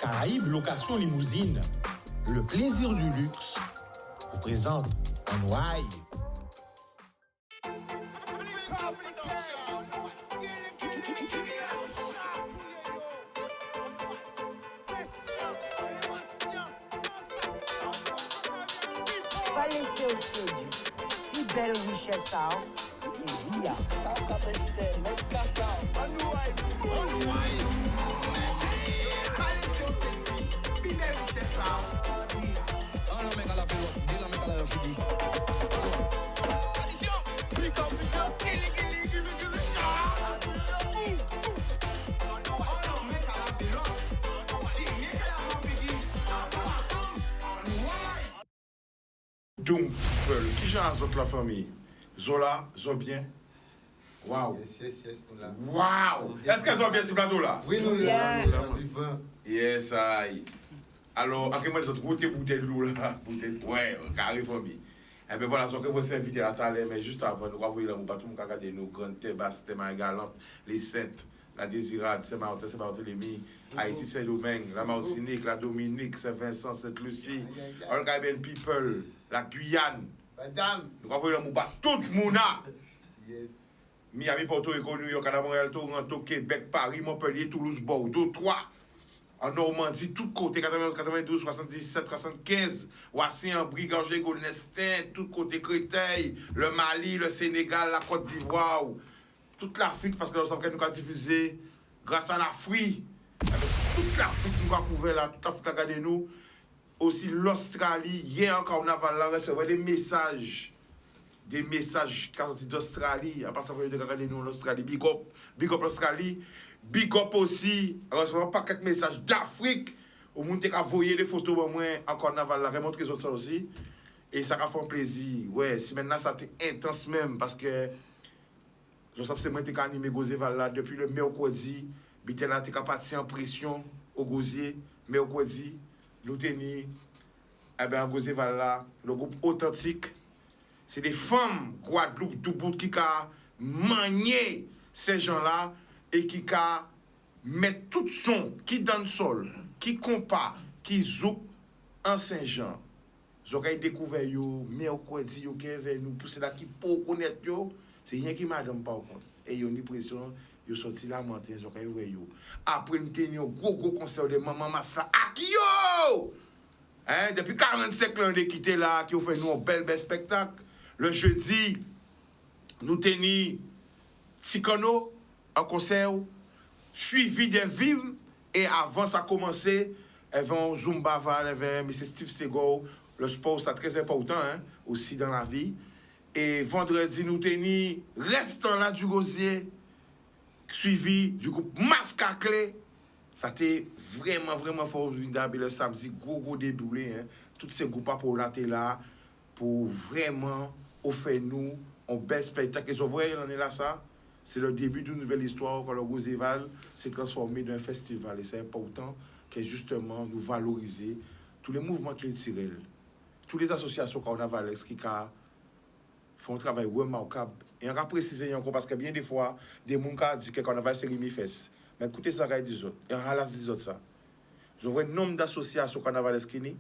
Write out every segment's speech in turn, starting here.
Caraïbes Location Limousine, le plaisir du luxe, vous présente en Ouaille. Pas laisser au sédu. Une belle richesse, hein. Et via. Donc, qui change toute la famille? Zola, Zobien. Waouh! Yes, nous là. Waouh! Est-ce qu'elles ont bien ce plateau-là? Oui, nous là. Yes, aïe. Alors, en quel moment vous êtes bouteille de l'eau là? Ouais, carré famille. Et bien voilà, donc vous invitez à la table, mais juste avant, nous avons vu là, nous pas tout le monde regarder nous, Grande Terre, Basse Terre, Galante, les Saintes, la Désirade, Saint-Martin, Saint-Barthélemy, Haïti, Saint-Domingue, la Martinique, la Dominique, Saint-Vincent, Sainte-Lucie, All Caribbean People, la Guyane. Madame. Nous avons vu là, nous pas tout le monde là. Yes. Miami, Porto Rico, New York, Montréal, Toronto, Québec, Paris, Montpellier, Toulouse, Bordeaux, Troyes. En Normandie, tout côté, 91, 92, 77, 75, Ouassi, Brigangé, Gonnestin, tout côté Créteil, le Mali, le Sénégal, la Côte d'Ivoire, toute l'Afrique, parce que nous savons que nous avons diffusé grâce à l'Afrique. Toute l'Afrique nous avons couvert là, toute l'Afrique a regardé nous. Aussi l'Australie, hier en carnaval, là, on recevait des messages d'Australie, en passant de regarder nous l'Australie, big up l'Australie. Big up aussi, heureusement, pas quelques messages d'Afrique. Au monde qui a envoyé des photos au moins en carnaval, là, remonter les autres ça aussi. Et ça a fait un plaisir. Ouais, si maintenant ça a été intense même, parce que je sais que c'est moi qui ai animé Gauzeval là depuis le mercredi. Biten là, t'es parti en pression au Gauzier, mercredi. Nous tenons, eh bien, en Gauzeval là, le groupe authentique. C'est des femmes Guadeloupe, tout bout qui a manié ces gens-là. Et qui met tout son, qui donne sol, qui compare, qui zouk en Saint-Jean. Vous avez découvert yo, mercredi, yo qui est nous pousser là qui pour connaître yo, c'est rien qui madame pas compte. Et yo ni pression, yo sorti la matin, vous avez yo. Après nous tenions gros concert de maman Massa Akio. Hein, depuis 45 ans de quitter là qui ont fait nous un bel spectacle. Le jeudi, nous tenions Tikano un concert suivi d'un film et avant ça a commencé, il y avait un Zumba, il y avait M. Steve Segal, le sport c'est très important hein, aussi dans la vie. Et vendredi, nous tenions restant là du Gauzier, suivi du groupe Mascaclé. Ça a été vraiment formidable. Le samedi, gros déboulé. Hein. Tous ces groupes pour la là, pour vraiment offrir nous un bel spectacle. Et vous voyez, on est là ça. C'est le début d'une nouvelle histoire quand le Gauzeval s'est transformé d'un festival. Et c'est important que justement nous valoriser tous les mouvements culturels, toutes les associations carnavalesques qui font un travail remarquable. Et on va préciser encore parce que bien des fois, des gens qui disent que le carnaval c'est Rémi Fess. Mais écoutez ça, des autres. Et on ralasse des autres ça. Vous avez un nombre d'associations carnavalesques qui n'y.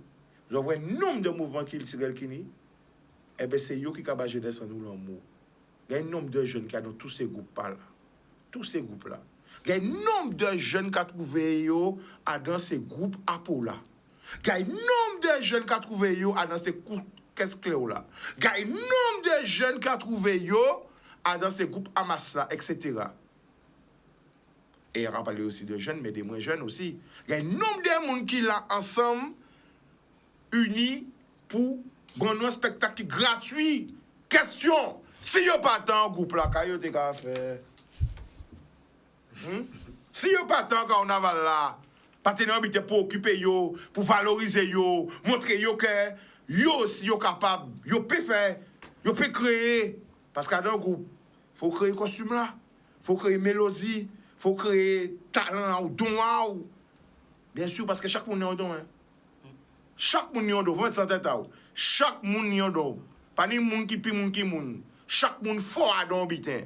Vous avez un nombre de mouvements culturels qui n'y. Et bien c'est eux qui ont jeunesse en nous l'amour. Il y a un nombre de jeunes qui ont dans tous ces groupes-là. Tous ces groupes-là. Il y a un nombre de jeunes qui ont trouvé dans ces groupes Apolla. Il y a un nombre de jeunes qui ont trouvé dans ces groupes Qu'est-ce-que-là. Il y a un nombre de jeunes qui ont trouvé dans ces groupes Amasla, etc. Et on va parler aussi de jeunes, mais des moins jeunes aussi. Il y a un nombre de gens qui sont ensemble, unis, pour un spectacle gratuit. Question. Si vous pas tant groupe là, vous avez fait. Si vous pas tant carnaval là, pas tenir habité pour occuper yo, pour valoriser yo, montrer yo que yo si yo capable, yo peut faire, yo peut créer parce qu'à un groupe, faut créer costume là, faut créer mélodie, faut créer talent ou don ou bien sûr parce que chaque monde a un don hein. Chaque monde a un don, vous êtes tête chaque monde a un don. Pas ni monde qui pi monde qui monde. Chaque monde fort à don bitin.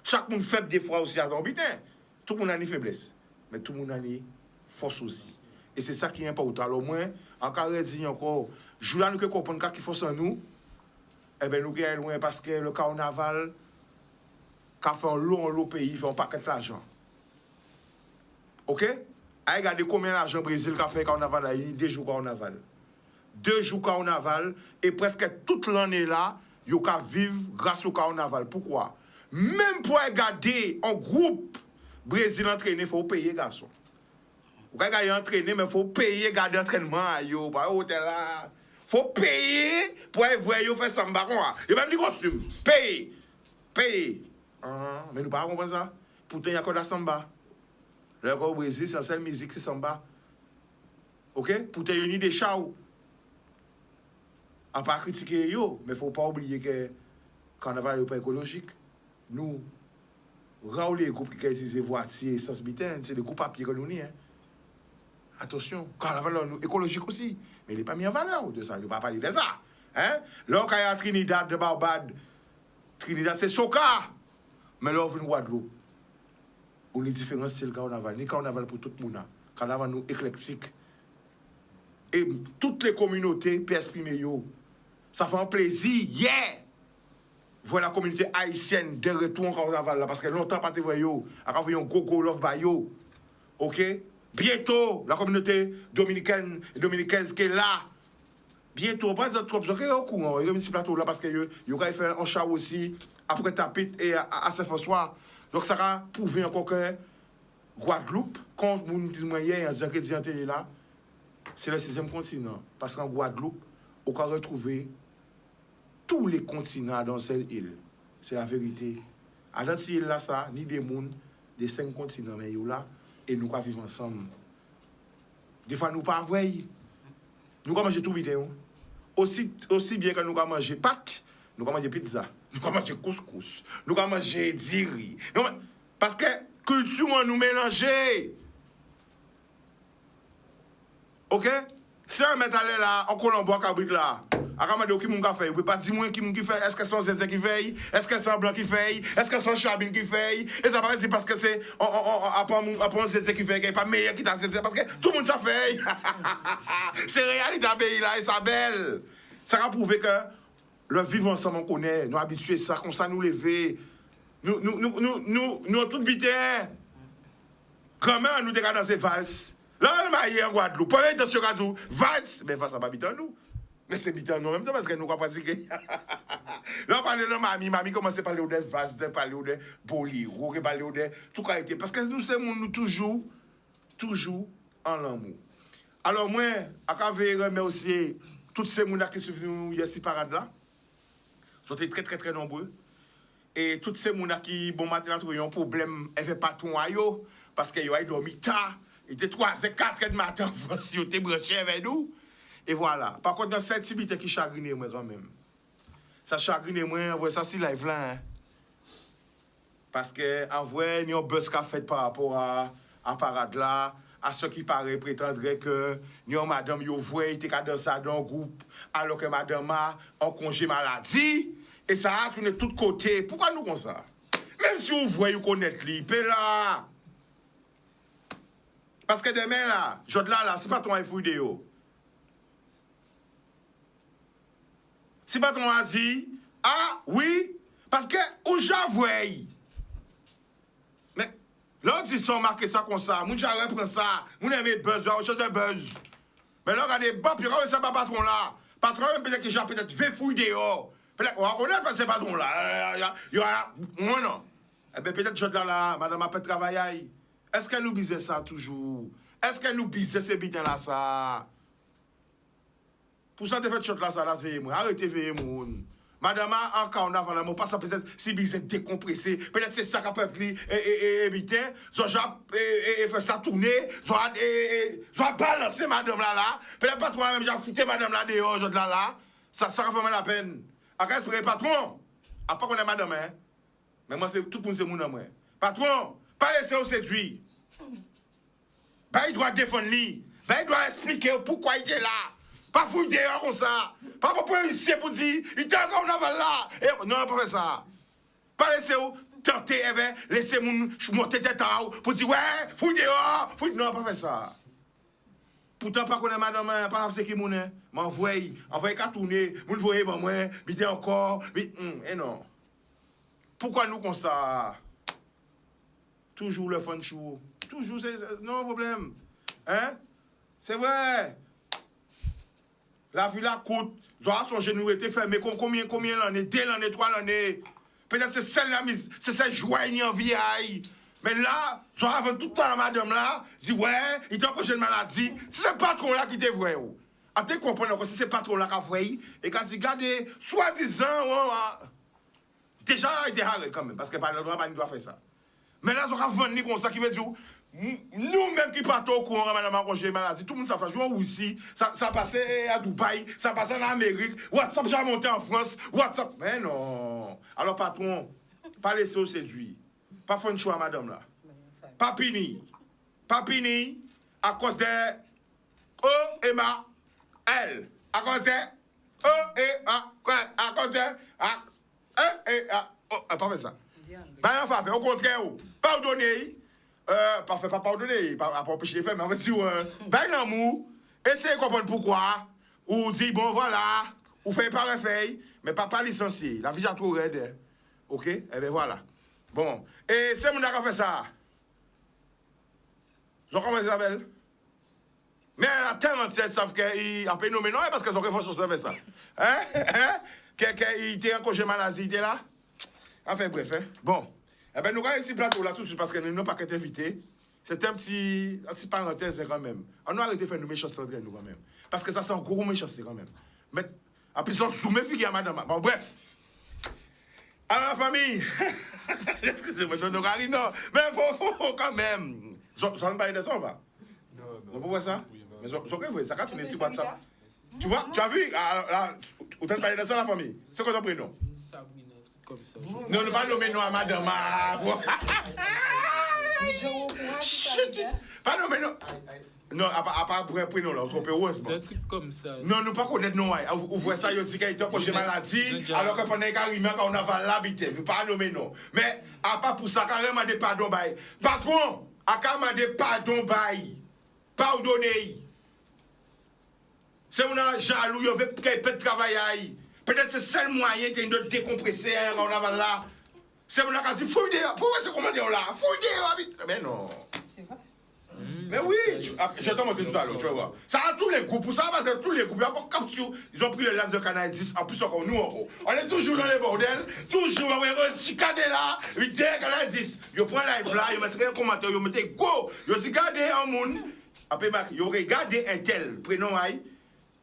Chaque monde faible des fois aussi à don bitin. Tout le monde a une faiblesse, mais tout le monde a une force aussi. Et c'est ça qui est important. Alors, moi, en cas de dire encore, je voulais nous comprendre qu'il faut en nous, eh bien, nous sommes loin parce que le carnaval, quand fait un lot pays, fait un paquet d'argent. OK? Regardez combien d'argent au Brésil qu'a fait carnaval là, 2 jours carnaval. 2 jours carnaval, et presque toute l'année là, ils peuvent vivre grâce au carnaval. Pourquoi? Même pour regarder un groupe Brésil entraîné, il faut payer, garçon. Vous pouvez regarder entraîner, mais il faut payer, garder entraînement. Il faut payer pour voir faire samba. Il y a même des costumes. Payer. Payer. Mais nous ne pouvons pas comprendre ça. Pourtant, il y a encore la samba. Le au Brésil, c'est la seule musique, c'est samba. OK? Pourtant, il y a des chats. À part critiquer, mais il ne faut pas oublier que le carnaval n'est pas écologique. Nous, les groupes qui utilisent les voitures, essence bitane, c'est des groupes papier que nous avons. Attention, carnaval est écologique aussi, mais il n'est pas mis en valeur de ça, il ne va pas parler de ça. Hein? Là, quand il y a Trinidad de Barbade, Trinidad c'est Soca, mais là, on vient de Guadeloupe. On est différent, c'est le carnaval. Ni carnaval pour tout le monde. Carnaval nous éclectique. Et toutes les communautés peuvent exprimer. Ça fait un plaisir. Yeah! Voir la communauté haïtienne de retour en carnaval là, parce que longtemps pas te voir yo, à un gogo love by yo. OK? Bientôt la communauté dominicaine et dominicaine qui est là. Bientôt pas d'autres trop au courant, il y a un petit plateau là parce que yo va faire un chat aussi après Tapit et à Saint-François. Donc ça va prouver encore que Guadeloupe quand mon dit moyen en disant que télé là, c'est le 6e continent parce qu'en Guadeloupe on peut retrouver tous les continents dans cette île. C'est la vérité. À dans cette île là, ça, ni des mondes des 5 continents, mais là, et nous vivons vivre ensemble. Des fois, nous pas vrai. Nous allons manger tout vidéo. Aussi bien que nous allons manger pâtes, nous allons manger pizza, nous allons manger couscous, nous allons manger diri. Parce que culture, nous mélanger. OK? Si on met là, on colombo à Cabrit là. Akamade qui moun ka fait, vous pas dire moi qui moun qui fait, est-ce que c'est Zézé qui fait, est-ce que c'est Blanc qui fait, est-ce que c'est Chabine qui fait, et ça va dire parce que c'est après Zézé qui fait, qui est pas meilleur qui t'a Zézé parce que tout le monde ça fait. C'est réalité à pays là et ça belle. Ça va prouver que le vivre ensemble on connaît, nous habitués ça comme ça nous lever. Nous tout bité. Comment nous te dans ces valses. Là on va hier en Guadeloupe, pour être sur Gazou, valse, mais valse ça pas habiter nous. Mais c'est bitan nous en même temps parce que nous ne pratiquer. Là, on parle de mamie commence à parler de vases, de parler de boliro, de parler de tout qualité. Parce que nous sommes toujours en l'amour. Alors, moi, à remercier tous ces gens qui sont venus ici parade là. Ils sont très, très, très nombreux. Et tous ces gens qui, bon matin, ont un problème, ils ne font pas tout ailleurs. Parce qu'ils ont dormi tard. Il était 3 et 4 heures du matin, ils étaient branchés avec nous. Et voilà. Par contre, dans cette activité qui chagrine moi quand même. Ça chagrine moi, ça c'est live là. Hein? Parce que en vrai, il y a un buzz qu'a fait par rapport à parade là, à ce qui paraît prétendrait que il y a madame yo voit était dans ça dans un groupe alors que madame a en congé maladie et ça a tourné de tous côtés. Pourquoi nous comme ça? Même si vous voyez vous connaître lui, là. Parce que demain là, là, c'est pas ton vidéo. Si pas ton a dit, ah oui, parce que où j'avoue. Mais l'autre ils sont marqués ça comme ça, moun j'arrête prendre ça, moun aime buzz, autre chose de buzz. Mais là regardez, bon puis quand c'est pas patron là, patron peut-être que j'ai peut-être 20 fouilles dehors. Peut-être on reconnaît pas ce patron là. Il y a moi non. Eh ben peut-être jod là madame a pas travailler. Est-ce qu'elle nous bise ça toujours? Est-ce qu'elle nous bise ces bitins là ça? Pour ça, de fait, shot là, ça là, veillez moi. Arrêtez, veillez moi. Madame, encore on a avant pas ça peut-être si vous êtes décompressé. Peut-être c'est ça qu'a peuplé et éviter. Et fait ça tourner. Soit balancer madame là. Peut-être pas toi même, j'ai foutu madame là dehors, là. Ça fait mal la peine. À qu'est-ce que patron? À part qu'on est madame, hein. Mais moi, c'est tout le monde, c'est mon homme. Patron, pas laisser au séduire. Ben, il doit défendre lui. Ben, il doit expliquer pourquoi il est là. Pas fouiller dehors comme ça. Pas pour ici pour dire, il était encore en avant là. Et, non, pas faire ça. Pas laisser où tenter, laisser mon monter tête en haut pour dire, ouais, fouille dehors. Fouille, non, pas faire ça. Pourtant, pas connaître madame, pas c'est qui mon est. M'envoie qu'à tourner, vous ne voyez pas moi, bité encore, et non. Pourquoi nous comme ça? Toujours le fun show. Toujours, c'est non problème. Hein? C'est vrai. La vie la coûte. Zoa son genou était fermé. Combien l'année? 2 l'année, 3 l'année. Peut-être c'est celle la mise, c'est celle joie en vie. Mais là, Zoa avant tout le temps la madame là, dit ouais, il t'a encore une maladie. Si c'est pas trop là qui te voit. A te comprendre que si c'est pas trop là qu'a voit et quand tu regardes soi-disant déjà il était arrêté quand même parce que par le droit pas doit faire ça. Mais là, Zoa vendre comme ça qui veut dire nous-mêmes qui partons au courant, madame, quand j'ai maladie, tout le monde ça fait jouer en Russie, ça passait à Dubaï, ça passait en Amérique, WhatsApp j'ai monté en France, WhatsApp. Mais non. Alors, patron, pas laisser au séduire. Pas faire une choix, madame, là. Pas pini. Pas pini à cause de E et ma L. À cause de E et à cause de E et A. Pas fait ça. Pas fait, au contraire, pardonnez. Pas pardonner, pas empêcher de faire, mais on va dire, ben l'amour, essayez de comprendre pourquoi, ou dire, bon voilà, ou fait pas refaire, mais pas licencié, la vie est trop raide, ok? Eh bien voilà. Bon, et c'est mon qui a fait ça. Vous comment Isabelle? Mais la terre entière savent qu'il a payé nommé non, parce qu'ils ont réfléchi sur ça. Hein? Qu'il était en congé maladie, il était là? Enfin bref, hein? Bon. Eh bien, nous avons ici plateau là tout de suite parce que nous n'avons pas qu'à invité. C'est un petit parenthèse quand même. On a arrêté de faire nos méchancetés entre nous quand même. Parce que ça, c'est un gros méchanceté quand même. Mais, après, ils ont zoomé, fille à madame. Bon, bref. Alors, la famille. Excusez-moi, je ne sais pas. Mais il faut quand même. Vous ne parlez de ça, on va? Non. Vous pouvez ça? Mais ça quand tu es sur WhatsApp. Tu vois, tu as vu? Là, vous avez parlé de ça, la famille? C'est quoi ton prénom? Sabrina, un truc comme ça. Non, ne pas nommer non à madame. Pas nommer non. Non, à part pour un prénom là, on trompe heureusement. C'est un truc comme ça. Non, nous pas connaître non. Vous voyez ça, il dit qu'il était proche de maladie, alors que pendant qu'arrive, quand on a fait l'habiter, nous pas nommer non. Mais à part pour ça, carrément des pardons bail. Patron, à carrément des pardons bail. Pardonnez. C'est un jaloux, il veut qu'il peut travailler. Peut-être c'est le seul moyen de décompresser quand on a là. C'est mon accord, fouille dehors. Pourquoi c'est comment dire là? Fouille dehors. Mais non. C'est vrai? Mais oui, je t'en montre tout à l'heure, tu vas voir. Ça a tous les groupes, ça parce que tous les groupes, ils ont pris le live de Canal 10, en plus encore nous encore. On est toujours dans les bordels, toujours, on est regardé là, puis dès Canal 10, ils prennent live là, ils mettent un commentaire, ils mettent go, ils regardent un monde, après ils regardent un tel, prénom aïe,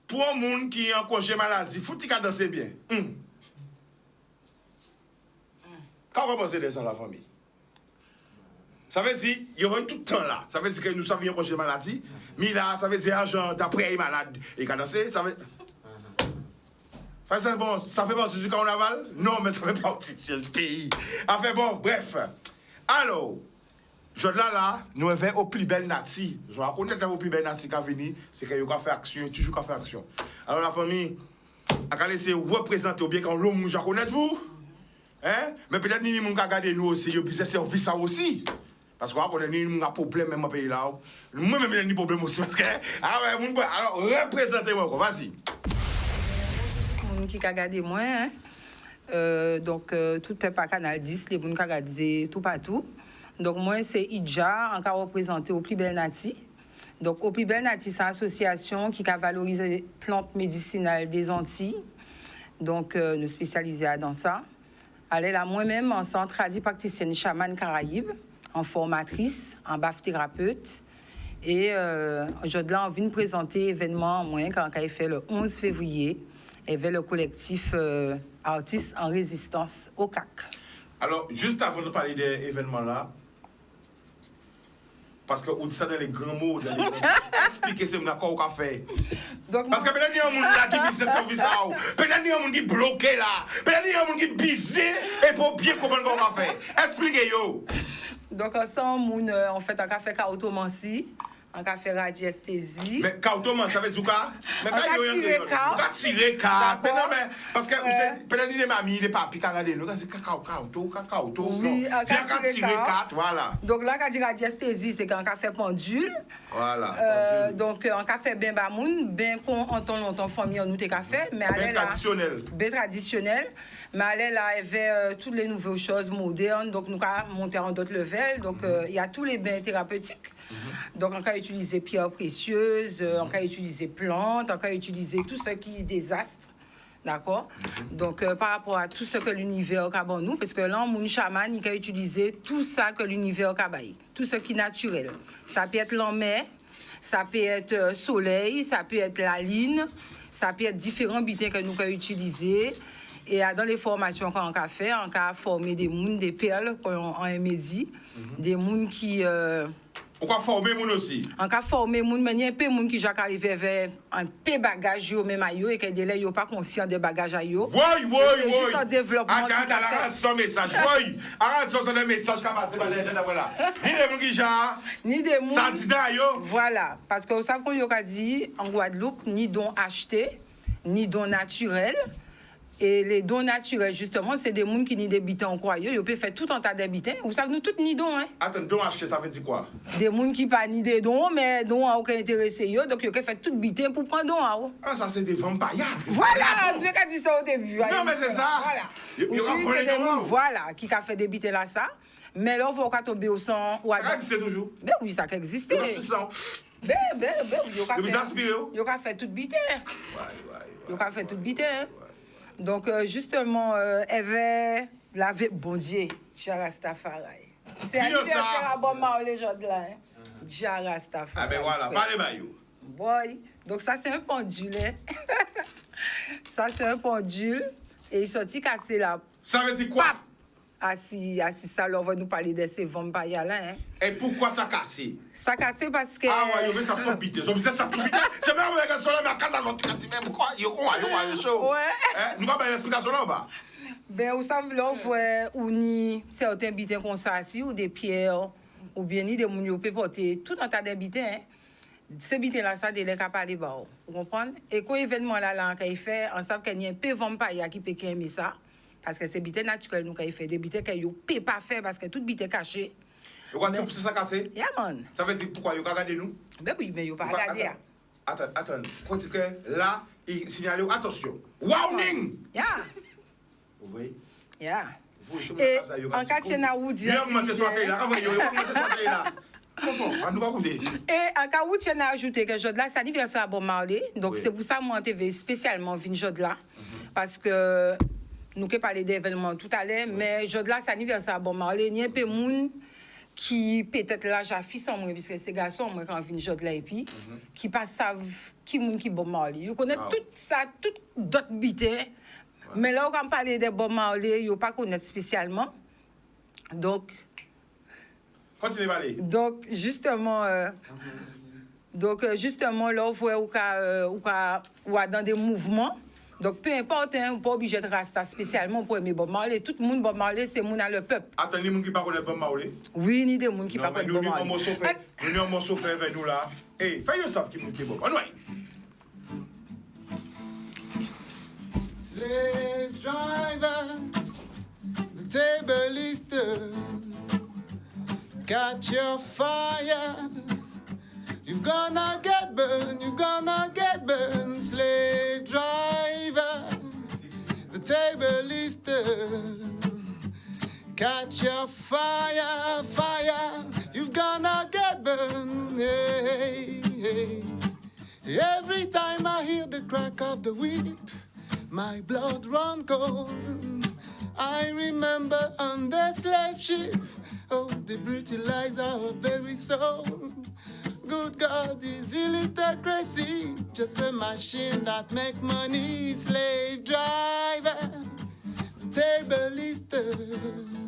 pour un monde qui est en congé maladie, faut-il qu'à danser bien. Quand on pense de ça, la famille? Ça veut dire, il y aura tout le temps là. Ça veut dire que nous savions congé maladie, mais là, ça veut dire agent d'après il est malade et qu'à danser, ça veut. Ça c'est bon, ça fait partie du carnaval? Non, mais ça fait partie du pays. Enfin bon, bref. Alors, je là, nous avons au plus belle nati. Je reconnais que au plus belle nati qui a venu, c'est qu'il a fait action, toujours qu'il a fait action. Alors la famille, à laisser représenter ou bien quand l'homme, je connais vous. Hein? Mais peut-être que nous avons gardé nous aussi, nous avons servi ça aussi. Parce qu'on a un problème même dans le pays là. Moi-même, j'ai un problème aussi. Parce que, alors, représentez-moi, vas-y. Les gens qui ont regardé moi, hein? Donc, tout le peuple à Canal 10, les gens qui ont regardé tout partout. Donc, moi, c'est Idja, encore représenté au plus bel Nati. Donc, au plus bel Nati, c'est une association qui a valorisé les plantes médicinales des Antilles. Donc, nous spécialisons dans ça. Elle est là, moi-même, en centre tradipraticienne chamane Caraïbe, en formatrice, en baf thérapeute. Et je l'ai envie de présenter l'événement, moi, quand il fait le 11 février, avec le collectif Artistes en résistance au CAC. Alors, juste avant de parler de l'événement là, parce que on dit ça dans les grands mots, expliquer c'est d'accord au café. Parce que peut-être qu'il y a un monde là qui vise ce service là, peut-être qu'il y a un monde qui est bloqué là, peut-être qu'il y a un monde qui est bisé et pour bien comprendre qu'on va faire. Expliquez yo. Donc ensemble, on fait un café cartomancie on a fait radiesthésie. Mais comment ça veut dire quoi? Mais On a tiré carte. On a tiré carte. Mais non, D'accord. mais parce que peut-être les mamies, les papis, qui regardent nous, c'est cacao. Oui, on a tiré carte. Voilà. Donc là, quand on dit radiesthésie, c'est quand on a fait pendule. Voilà. Donc, on a fait bien bamoun, bien qu'on entend longtemps famille, nous t'es fait, mais Bien traditionnel. Bien traditionnel. Mais elle là, il y avait toutes les nouvelles choses modernes, donc nous avons monté en d'autres levels. Donc, il y a tous les bains thérapeutiques. Donc, on a utilisé pierres précieuses, on a utilisé plantes, on a utilisé tout ce qui est désastre. D'accord? Donc, par rapport à tout ce que l'univers a bon nous, parce que là, mon chaman, il a utilisé tout ça que l'univers a baillé, tout ce qui est naturel. Ça peut être l'enmer, ça peut être soleil, ça peut être la lune, ça peut être différents bitins que nous avons utilisés. Et dans les formations qu'on a fait, on a formé des mouns, des perles en MSI, des mouns qui... On va former moun aussi. On a formé moun, mais il y a un peu de moun qui j'ai arrivé vers un peu bagage yo même à yo et que délai yo pas conscient des bagages à yo. Oui. C'est juste un développement. Arrête, arrête son message. Oui. Arrête son message qui a passé par les voilà. Ni des moun qui j'ai. Ni des moun. Ça dit dans yo. Voilà, parce que vous savez qu'on y a dit en Guadeloupe, ni dons achetés, ni dons naturels. Et les dons naturels, justement, c'est des gens qui ni des bitins en croyant. Ils peuvent faire tout un tas de bitins. Vous savez, nous tous ni dons. Hein? Attends, dons acheter, ça veut dire quoi? Des gens qui pas ni des dons, mais dons à aucun intéressé. Donc, ils peuvent faire tout bitin pour prendre dons. Ah, ça, c'est des vampires. Voilà, je l'ai dit ça au début. Non, mais c'est ça. Voilà. C'est des gens voilà, qui ont fait des bitins là, ça. Mais là, on va tomber au sang. Ça existe toujours. Ben oui, ça existe. Ben, vous inspirez. Ils ont fait tout bitin. Ils ont fait tout bitin. Donc, justement, Eve, bon Dieu, Jarastafari. C'est anniversaire à Bob Marley, là. Jarastafari. Ah ben voilà, parlez Bayou. Boy. Donc, ça, c'est un pendule. Hein? Ça, c'est un pendule. Et il sortit cassé là. Ça veut dire quoi? Assis ça, alors on va nous parler de ces vampires là. Hein? Et pourquoi ça cassé? Ça cassé parce que. Ah ouais, mais ça sont bité. Ça tout bité. C'est même avec un soleil, mais à casa, pourquoi? Ouais. Nous avons une explication là-bas. Ben, vous savez, là, on voit ni certains bitins comme ça, ou des pierres, ou bien ni des mounions qui peuvent porter tout un tas de bitins. Hein? Ces bitins-là, ça, des les capables de bas. Vous comprenez? Et quand l'événement là, qu'il fait, on sait qu'il y a un peu de vampire qui peut aimer ça. Parce que c'est bitins naturels, nous, qu'il fait. Des bitins qu'il ne peut pas faire parce que tout bitin caché. Pourquoi c'est ça cassé? Yeah, man. Ça veut dire pourquoi? Ils ont regardé nous? Ben oui, mais ils n'ont pas regardé. Attends. Quand tu là, il signale attention. Warning! Yeah. Vous voyez? Yeah. Et en cas de Naoudi. Et en cas où tu as ajouté que Jodla, c'est l'anniversaire à Bob Marley. Donc oui. C'est pour ça que moi, TV spécialement venu Jodla. Parce que nous avons parlé d'événements tout à l'heure, mais Jodla, c'est l'anniversaire à Bob Marley. Il y a un peu de monde qui peut-être l'âge à fils en moi, puisque ces garçons, moi, quand viennent Jodla et puis, qui pas savent qui est Bob Marley. Ils connaissent tout ça, tout d'autres bitins. Mais là, quand on parle de Bob Marley, ils ne pas connaître spécialement. Donc, continuez à aller. Donc, justement, là, on voit dans des mouvements. Donc, peu importe, on n'est pas obligé de rester spécialement pour aimer Bob Marley. Tout le monde, Bob Marley, c'est mon à le peuple. Attends, les gens qui ne connaissent pas Bob Marley? Oui, ni des gens qui ne connaissent pas Bob Marley. Nous avons un morceau fait avec nous là. Hey, fais-le savoir qui est Bob. On va. Slave driver, the table is turned. Catch your fire. You're gonna get burned, slave driver. The table is turned. Catch your fire. You're gonna get burned. Hey, hey. Every time I hear the crack of the whip, my blood run cold. I remember on the slave ship, oh, they brutalized our very soul. Good God, is illiteracy just a machine that make money? Slave driver, the table is turned.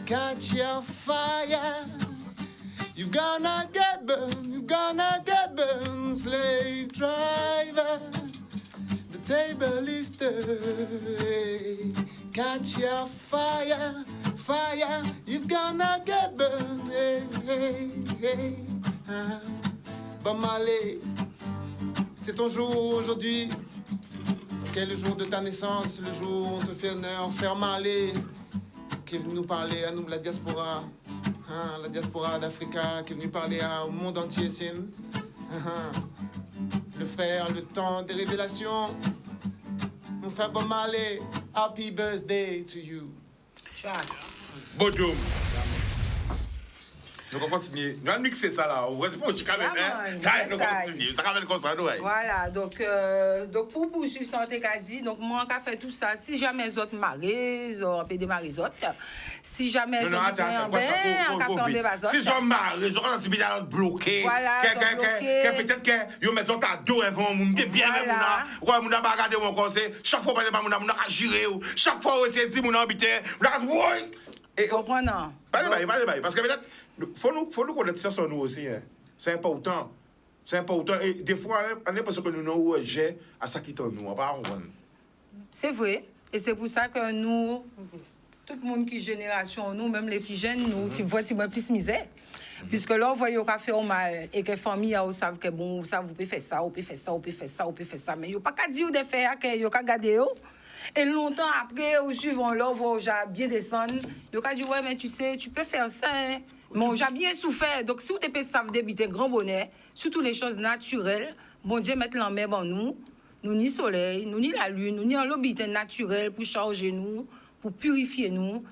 Catch your fire. You're gonna get burned, slave driver. The table is turned. Catch your fire. You're gonna get burned. Hey. Bob Marley, c'est ton jour aujourd'hui. Quel est le jour de ta naissance, le jour où on te fait honneur, faire Marley, qui est venu nous parler à nous, la diaspora d'Africa, qui est venu parler au monde entier, c'est le frère, le temps des révélations. Mon frère Bob Marley, happy birthday to you. Bonjour. Donc on continue. Nous allons mixer ça là. On va dire pour tu quand même. On continue. Ça ramène comme ça, nous. Voilà, donc pour poursuivre ça, on t'a dit, donc moi, on a fait tout ça. Si jamais les autres marient, on peut démarrer les autres. Si jamais les autres sont bien, on a fait un débat. Si j'en marie, ils auront un petit peu bloqué. Voilà, peut-être que ils mettent à dos avant mon bien mon mon a pas regardé mon conseil. Chaque fois parler pas mon a girer. Chaque fois essayer de dire mon habité. Et comprenant. Parlez parce que peut-être faut nous connaître ça sur nous aussi. C'est important. C'est important. Et des fois, on a l'impression que nous n'avons pas à ça qui nous. C'est vrai. Et c'est pour ça que nous, tout le monde qui est génération, nous, même les plus jeunes, nous, tu vois, tu vois plus misère. Puisque là, on voit qu'il y a fait au mal et que les familles savent que bon, ça, vous pouvez faire ça, vous pouvez faire ça, vous pouvez faire ça, vous pouvez faire ça. Mais il n'y a pas qu'à dire de faire, il n'y a qu'à garder. Et longtemps après, au suivant, là, on voit bien descendre. Il y a qu'à dire, ouais, mais tu sais, tu peux faire ça. Hein. Bon, j'ai bien souffert. Donc, si vous avez ça, vous débitez grand bonheur, surtout les choses naturelles, bon Dieu mette la main dans nous ni soleil, nous ni la lune, nous ni un lobbyité naturel pour charger nous, pour purifier nous,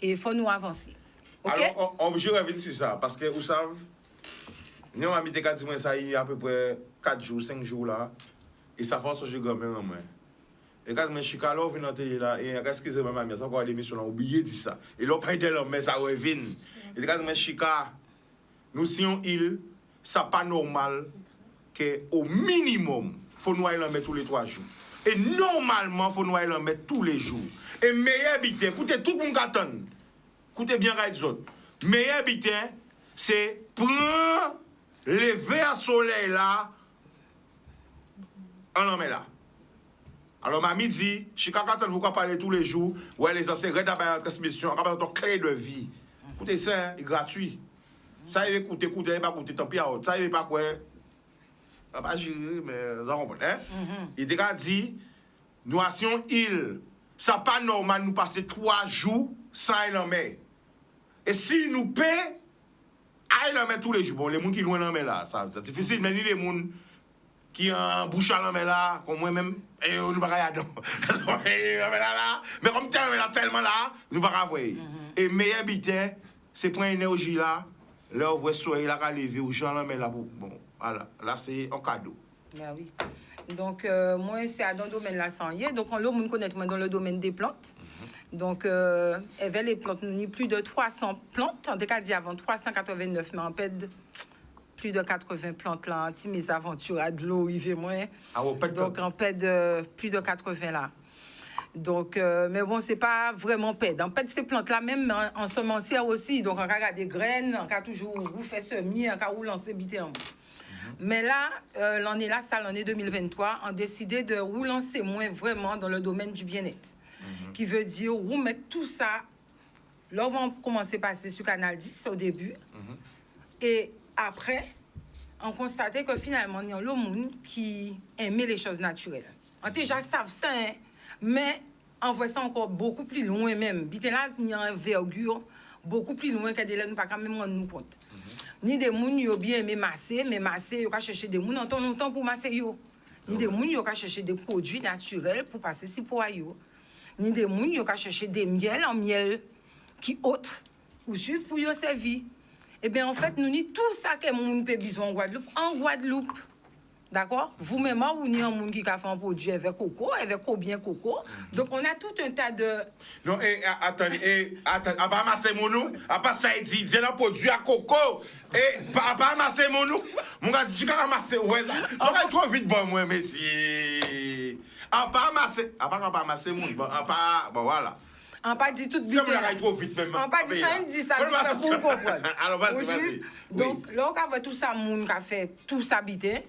et il faut nous avancer. Okay? Alors, je reviens sur ça, parce que vous savez, nous avons mis des ça il y a à peu près 4 jours, 5 jours là, et ça fait que je gagne en moi. Et quand je suis là, je suis là, et excusez-moi, ma mère, ça va l'émission, on a oublié de dire ça. Et là, pas de l'homme, mais ça revient. Et quand je suis là, nous sommes île, ça n'est pas normal qu'au minimum, il faut nous aller tous les 3 jours. Et normalement, il faut nous aller tous les jours. Et meilleur bitin, écoutez, tout le monde attend. Écoutez bien, les autres. Meilleur bitin, c'est prendre les verres soleil là, en l'homme là. Alors, à midi, je suis capable de vous parler tous les jours. Ouais, les anciens, regardez la transmission, regardez ton clé de vie. Écoutez, ça, c'est gratuit. Ça, il va écouter, il va écouter, tant pis, ça, il va pas quoi. Ça va gérer, mais ça va hein? Il a dit, nous sommes île. Ça n'est pas normal, nous passer 3 jours sans aller en mer. Et si nous payons, aller en mer tous les jours. Bon, les gens qui sont loin en mer là, c'est difficile, mais les gens qui en bouche à l'homme là, comme moi-même, et nous ne pouvons pas mais comme tellement là, nous ne pouvons pas voir. Et meilleur bitin, c'est prendre l'énergie là, là on voit soleil là, à lever, ou gens l'homme là, bon, voilà, là c'est un cadeau. Ben oui. Donc, moi, c'est dans le domaine de la santé. Donc, on me connaît dans le domaine des plantes. Donc, avec les plantes, nous avons plus de 300 plantes. En tout cas, avant 389, mais en fait, plus de 80 plantes là, mes aventures à de l'eau, il fait moins. Ah, donc, en fait, plus de 80 là. Donc, mais bon, c'est pas vraiment pède. En fait, ces plantes-là, même en semencière aussi. Donc, on a des graines, on a toujours vous fait semis, on a vous lancer bité en. Mais là, l'année 2023, on a décidé de vous lancer moins vraiment dans le domaine du bien-être. Qui veut dire, vous mettre tout ça. Là, on va commencer à passer sur Canal 10 au début. Et après, on constate que finalement, il y a le monde qui aimait les choses naturelles. On déjà savent ça, hein, mais on voit ça encore beaucoup plus loin même. Bité là, il y a un envergure beaucoup plus loin que des gens ne pas quand même rendre nous compte. Ni des gens qui ont bien aimé masser, mais masser, ils ont cherché des gens en temps longtemps pour masser. Ni des gens qui ont cherché des produits naturels pour passer si pour eux. Ni des gens qui ont cherché des miels en miel qui autres ou suivre pour y servir. Eh bien, en fait, nous avons tout ça que nous avons besoin en Guadeloupe. D'accord? Vous-même, vous avez un monde qui a fait un produit avec coco, avec combien coco. Donc, on a tout un tas de... Non, attendez, à pas masser mon nous, à pas ça, il dit un produit à coco, et à pas masser mon nous. Mon gars, je vais ramasser, ouais, ça va trop vite, bon, moi, messieurs. À pas masser mon, bon, voilà. On pas dit tout vite. Ça me trop vite, même. On pas dit ça, on dit ça pour comprendre. Alors, vas-y. Donc, là, on a tout ça, moun qui a fait tout ça habité.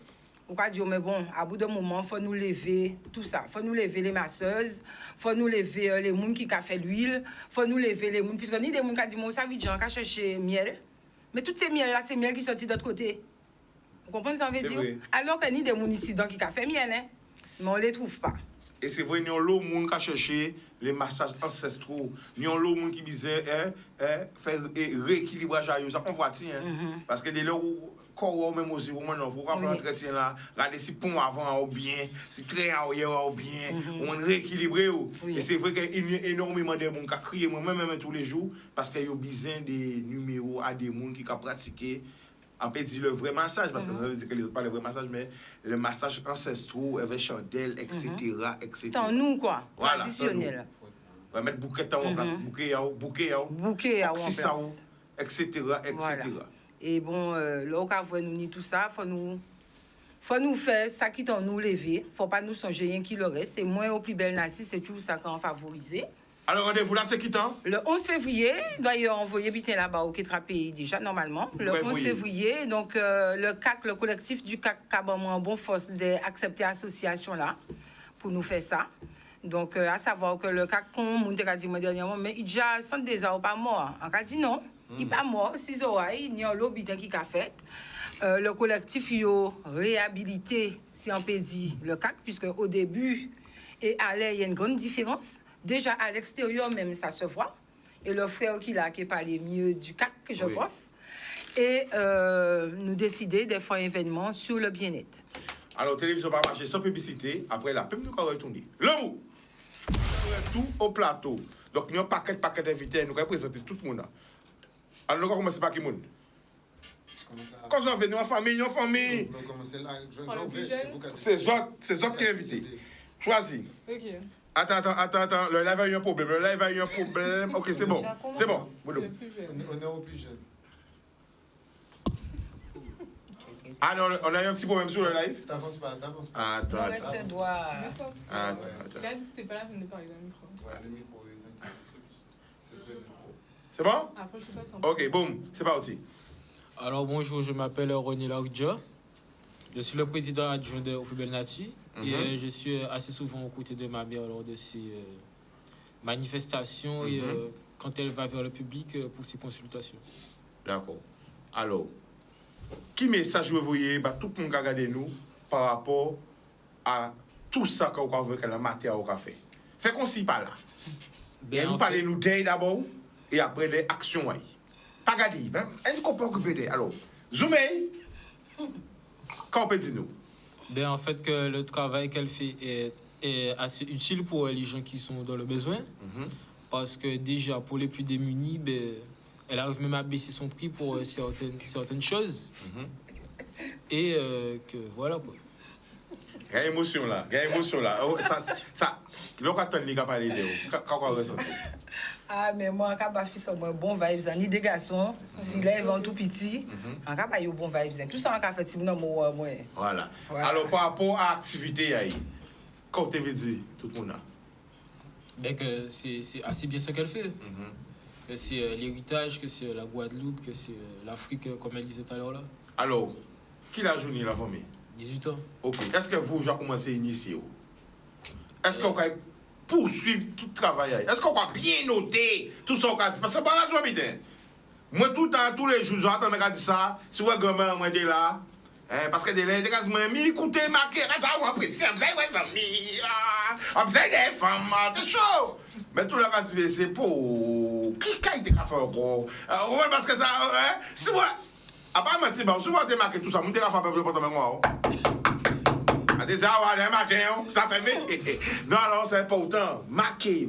On va dire, mais bon, à bout d'un moment, il faut nous lever tout ça. Il faut nous lever les masseuses, il faut nous lever les gens qui ont fait l'huile, il faut nous lever les gens. Puisque ni des gens qui ont dit, moi, ça vite, j'ai cherché miel. Mais toutes ces miels-là, c'est miel qui sortent de l'autre côté. Vous comprenez ce que ça veut C'est dire? vrai. Alors qu'il y a des municipaux qui ont fait miel, hein, mais on ne les trouve pas. Et c'est vrai, nous avons l'autre monde qui a cherché les massages ancestraux. Nous avons l'autre monde qui disait faire rééquilibrage à eux. Ça qu'on voit, parce que dès lors où corps même aussi, au moins, il faut faire un entretien là, regarder si pont avant ou bien, si train arrière ou bien, on rééquilibrer. Et c'est vrai qu'il y a énormément de monde qui a crié moi-même tous les jours, parce qu'il y a besoin des numéros à des gens qui ont pratiqué. On peut dire le vrai massage, parce que ça veut dire que les autres pas le vrai massage, mais le massage ancestraux, avec chandelle, etc. etc. Tant nous, quoi, Voilà, traditionnel. On va mettre bouquet en place, bouquet en Bouquet en place, etc. Voilà. Et bon, là, quand vous nous tout ça, faut nous faire ça qui t'en nous lever. Faut pas nous songer rien qui le reste. C'est moins au plus belle nasi, c'est toujours ça qu'on favorise. Alors, rendez-vous là, c'est qui temps? Le 11 février, d'ailleurs, envoyé bitin là-bas au Kétrapé déjà, normalement. Le 11 février, donc le CAC, le collectif du CAC, en bon force d'accepter l'association là, pour nous faire ça. Donc, à savoir que le CAC, comme on a dit moi dernièrement, mais il déjà 100 des ans pas mort. On a dit non, il n'est pas mort, 6 oreilles, il y a un lobby qui a fait. Le collectif, il a réhabilité, si on peut dire, le CAC, puisque au début et à l'air, il y a une grande différence. Déjà, à l'extérieur, même, ça se voit. Et le frère qui a parlé mieux du CAC, je pense. Et nous décider de faire un événement sur le bien-être. Alors, télévision va marcher sans publicité. Après, la pub nous va retourner. L'amour! Tout au plateau. Donc, nous avons un paquet d'invités. Nous allons présenter tout le monde. Alors, nous allons commencer par qui monde? Quand on vient, nous en famille. Nous commençons là, c'est Zop qui est invité. Choisis. Ok. Attends. Le live a eu un problème. Ok, c'est bon. C'est bon. On est au plus jeune. Ah non, on a eu un petit problème sur le live. T'avances pas. Attends. Reste droit. Il a dit que c'était pas la peine de parler dans le micro. Ouais, le micro, c'est le micro. C'est bon? Après, je peux pas sans. Ok, boum, c'est parti. Alors bonjour, je m'appelle René Lardia. Je suis le président adjoint de Ofibel Nati et je suis assez souvent aux côtés de ma mère lors de ses manifestations et quand elle va vers le public pour ses consultations. D'accord. Alors, qui message vous voyez bah, tout le monde qui regarde nous par rapport à tout ça qu'on a fait, la matière qu'on a fait? Fait qu'on s'y parle là. Et nous parlons nous d'elle d'abord et après des actions. Pas gadi, est-ce qu'on peut occuper d'elle? Alors, Zoumei, qu'en peut dire nous? En fait, que le travail qu'elle fait est assez utile pour les gens qui sont dans le besoin. Parce que déjà, pour les plus démunis, elle arrive même à baisser son prix pour certaines choses. Et que voilà quoi. Il y a émotion là. Oh, ça, l'on attend les gars parler d'eux. Quand on ressent. Ah, mais moi, quand je fais un bon vibes, ni des garçons, si là, ils vont tout petit, on va pas bon vibes. Tout ça, on va faire moi. Voilà. Alors, par rapport à l'activité, quand tu veux dire, tout le monde là? Que c'est assez bien ce qu'elle fait. Que c'est l'héritage, que c'est la Guadeloupe, que c'est l'Afrique, comme elle disait tout à l'heure là. Alors, qui l'a journée la famille? 18 ans. Ok. Est-ce que vous, j'ai commencé à initier? Est-ce qu'on va poursuivre tout le travail? Est-ce qu'on va bien noter tout ça? Parce que c'est pas la joie, putain. Moi, tout le temps, tous les jours, j'entends me dire ça. Si vous grand-mère, moi, t'es là. Parce que des gens mis écoutez, marquez, ça, on apprécie, vous avez des amis, vous avez des femmes, c'est chaud. Mais tout le monde, c'est pour. Qui a été fait encore? Parce que ça, si moi. À part mentir, si vous avez marqué tout ça, vous avez fait un peu de moi. On dit, ah ouais, matin, ça fait bien. Non, alors c'est important. Marquer,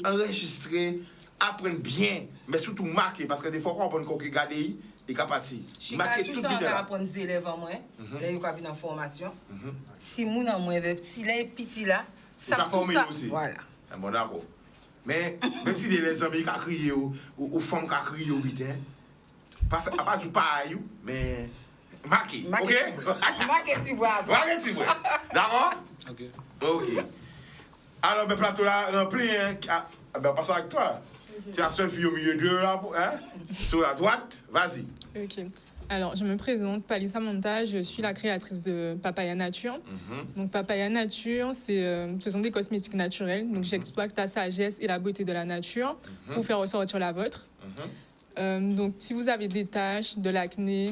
enregistrer, apprendre bien, mais surtout marquer, parce que des fois, on prend qu'on regarde et qu'on partit. Marquer tout ça, on va apprendre des élèves en moins, là, ils vont venir en formation. Si moun en moins, si là, petit là, ça forme ça. Aussi. Voilà. Bon, d'accord. Mais même si les amis qui crient ou femmes qui crient au putain, pas du pareil, mais marqué. Ok? Marqué, bravo. Marqué, d'accord? Ok. Alors, le plateau là rempli, passe avec toi. Tu as seule fille au milieu d'eux là, sur la droite, vas-y. Ok. Alors, je me présente, Palissa Monta, je suis la créatrice de Papaya Nature. Donc, Papaya Nature, ce sont des cosmétiques naturels. Donc, j'exploite la sagesse et la beauté de la nature pour faire ressortir la vôtre. Donc, si vous avez des taches, de l'acné,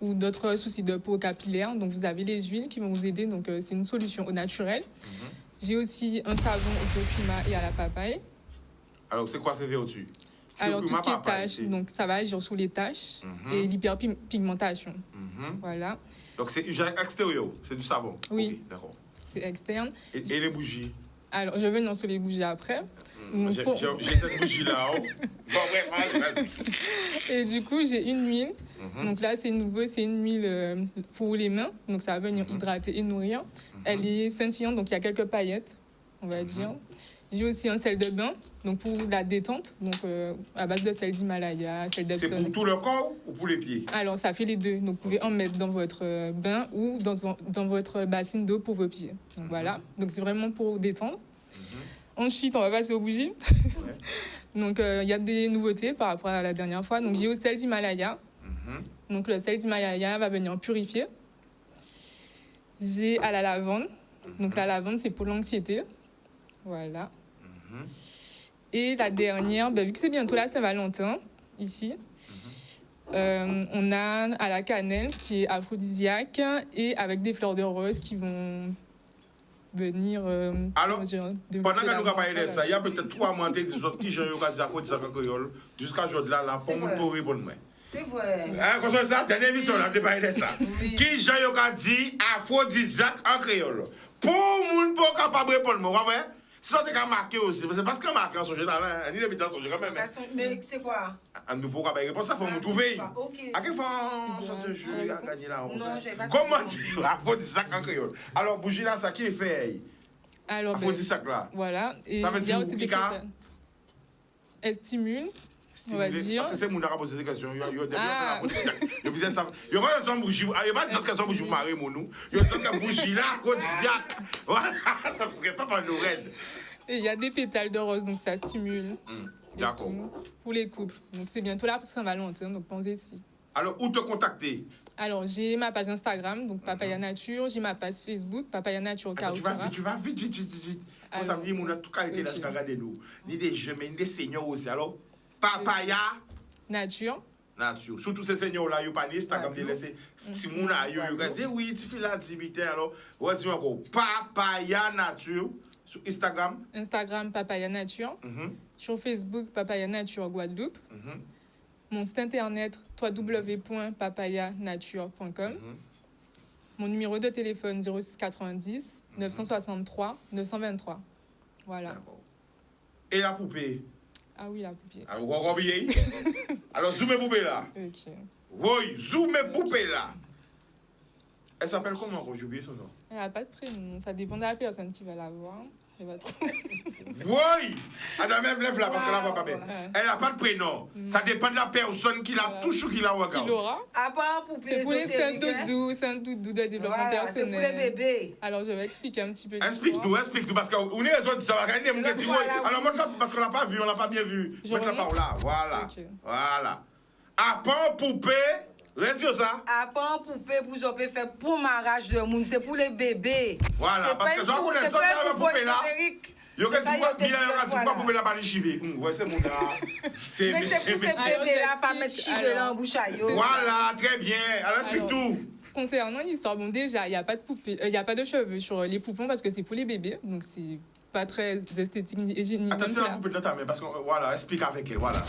ou d'autres soucis de peau capillaire. Donc, vous avez les huiles qui vont vous aider. Donc, c'est une solution au naturel. J'ai aussi un savon au curcuma et à la papaye. Alors, c'est quoi ces vertus? Alors, tout ce qui est Papaye, taches, c'est- donc ça va agir sur les taches et l'hyperpigmentation. Voilà, Donc, c'est usage extérieur, c'est du savon. Oui. Ok, d'accord. c'est externe. Et les bougies? Alors, je vais venir sur les bougies après. Donc, J'ai pour- cette bougie là. Oh. Bon, bref, vas-y. Et du coup, j'ai une huile. Donc là, c'est nouveau, c'est une huile pour les mains. Donc ça va venir hydrater et nourrir. Elle est scintillante, donc il y a quelques paillettes, on va dire. J'ai aussi un sel de bain, donc pour la détente, donc à base de sel d'Himalaya, sel C'est d'Epsom. pour tout le corps ou pour les pieds? Alors, ça fait les deux. Donc, vous pouvez en mettre dans votre bain ou dans votre bassine d'eau pour vos pieds. Donc, voilà. Donc, c'est vraiment pour détendre. Ensuite, on va passer aux bougies. Donc, il y a des nouveautés par rapport à la dernière fois. Donc, j'ai au sel d'Himalaya. Donc, le sel d'Himalaya va venir purifier. J'ai à la lavande. Donc, la lavande, c'est pour l'anxiété. Voilà. Et la dernière, vu que c'est bientôt la Saint-Valentin, ici, on a à la cannelle qui est aphrodisiaque et avec des fleurs de rose qui vont venir. Alors, comment dire, pendant développer que nous l'amour. avons parlé de ça, il y a peut-être 3 mois des autres qui ont dit aphrodisiaque en créole. Jusqu'à aujourd'hui, là, pour vrai. nous répondre. C'est vrai. Hein, comme ça, dernière émission, là, on a parlé de ça. Oui. Qui ont dit aphrodisiaque en créole? Pour nous, pour capable de répondre, vous voyez? Si on est marqué aussi, c'est parce qu'on marque en son jeu talent, il est dans son jeu quand même. Mais c'est quoi? Nous pourrons pas répondre, ça faut nous trouver. Ok. À quel fois on sort de jeu à gagner là? Non, j'ai pas Comment dire aphrodisiaque en créole? Alors, bougie là, ça qui est fait? Alors, Aphrodisiaque là. voilà. Et Ça veut il y a dire aussi des Ika? pétales. Elle stimule. On va dire. Parce que c'est mon qui a posé des questions. Il y a des Ah. Il y a ça. Il y a pas de son bougie. Il y a pas de son question bougie pour marier mon nous. Il y a une bougie là, aphrodisiaque. Voilà. Ça ne pourrait pas par nous raides. Et il y a des pétales de rose, donc ça stimule. et D'accord. tout, pour les couples. Donc c'est bientôt la Saint-Valentin, donc pensez-y. Alors, où te contacter? Alors j'ai ma page Instagram, donc Papaya Nature. J'ai ma page Facebook, Papaya Nature Attends, tu vas Kaoufara. vite, tu vas vite, vite, vite, vite. Faut Alors, savoir, mon a toute qualité là, ok. je regarde nous. Ni des jeunes, mais ni des seniors aussi. Alors, papaya Nature. nature. Surtout ces seniors là, ils pas ni Instagram, ils laissent. Si mon a, ils disent oui, tu fais la activité. Alors, voici encore papaya nature sur Instagram. Instagram Papaya Nature. Sur Facebook Papaya Nature Guadeloupe. Mon site internet www.papayanature.com. Mon numéro de téléphone 06 90 963 923. Voilà. D'accord. Et la poupée? Ah oui, la poupée. Alors, vous comprenez? Alors, zoomez poupée là. Ok. Oui, zoomez poupée là. Elle s'appelle comment quand j'ai oublié son nom? Elle n'a pas de prénom. Ça dépend de la personne qui va la voir. Elle va trouver. Oui! Attends, même lève là parce qu'elle la voit pas bien. Ouais. Elle n'a pas de prénom. Ça dépend de la personne qui l'a touche ou qui la Qui regarde. l'aura. À part poupée C'est pour les saints ésotérique, hein. doudous, saints doudous de développement Voilà, c'est pour les personnel. bébés. Alors, je vais expliquer un petit peu. Explique-nous, parce qu'on est raison de savoir. Regardez, mon gars, tu vois. Voilà, Alors, montre-la parce qu'on l'a pas vu, on l'a pas bien vu. Je Montre-la remonte? par là, voilà. Ok. Voilà. À part poupée, reste sur ça. À part poupée, pour ça peut faire pour mariage de monde, c'est pour les bébés. Voilà, C'est parce pas que une ça, on pou- est c'est tous pas dans la une poupée là. ésotérique. Yo, C'est qu'est-ce ça, que yo, tu vois, pourquoi voilà. poupée là pas les chiver? Ouais, c'est mon gars. Mais c'est pour ces Alors, bébés là, pas j'explique. mettre chiver dans Alors, le bouche à yo. Voilà, très bien. Alors, explique Alors, tout. Concernant l'histoire, bon, déjà, il n'y a pas de poupée, il y a pas de cheveux sur les poupons parce que c'est pour les bébés. Donc, c'est pas très esthétique ni hygiénique. Attends, même c'est la là. poupée de ta main parce que, voilà, explique avec elle, voilà.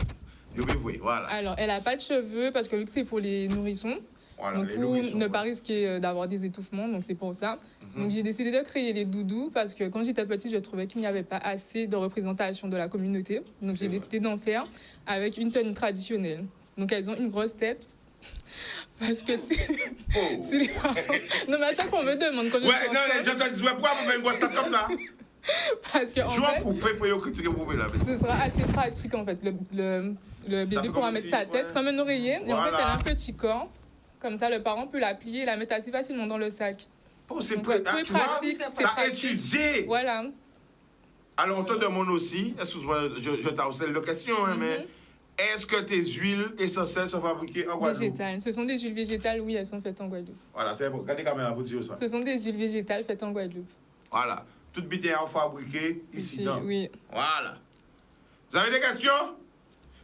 Je vais voir, voilà. Alors, elle n'a pas de cheveux parce que vu que c'est pour les nourrissons, Voilà, donc les pour nourrissons, ne pas ouais. risquer d'avoir des étouffements, donc c'est pour ça. Donc j'ai décidé de créer les doudous parce que quand j'étais petite, je trouvais qu'il n'y avait pas assez de représentation de la communauté. Donc j'ai vrai. décidé d'en faire avec une tenue traditionnelle. Donc elles ont une grosse tête. Parce que c'est. Oh. c'est les parents. Non, mais à chaque fois, on me demande quand je Ouais, chante non, ça, les gens te disent, ouais, pourquoi vous faites une grosse tête comme ça? parce que en Joue en fait, poupée pour y critiquer poupée là. ce sera assez pratique en fait. Le Ça bébé fait pourra comme mettre si- sa tête ouais. comme un oreiller. Et en fait, Voilà. elle a un petit corps. Comme ça, le parent peut la plier et la mettre assez facilement dans le sac. Oh, c'est Donc, prêt, tout est tu vois, pratique, c'est ça pratique. étudié. Voilà. Alors, on te demande aussi, excuse-moi, je t'harcèle de questions, hein, mais est-ce que tes huiles essentielles sont fabriquées en Guadeloupe? Végétales. Ce sont des huiles végétales, oui, elles sont faites en Guadeloupe. Voilà, c'est bon. Regardez la caméra pour dire ça. Ce sont des huiles végétales faites en Guadeloupe. Voilà. Toutes bitières fabriquées ici. Ici, dans. oui. Voilà. Vous avez des questions?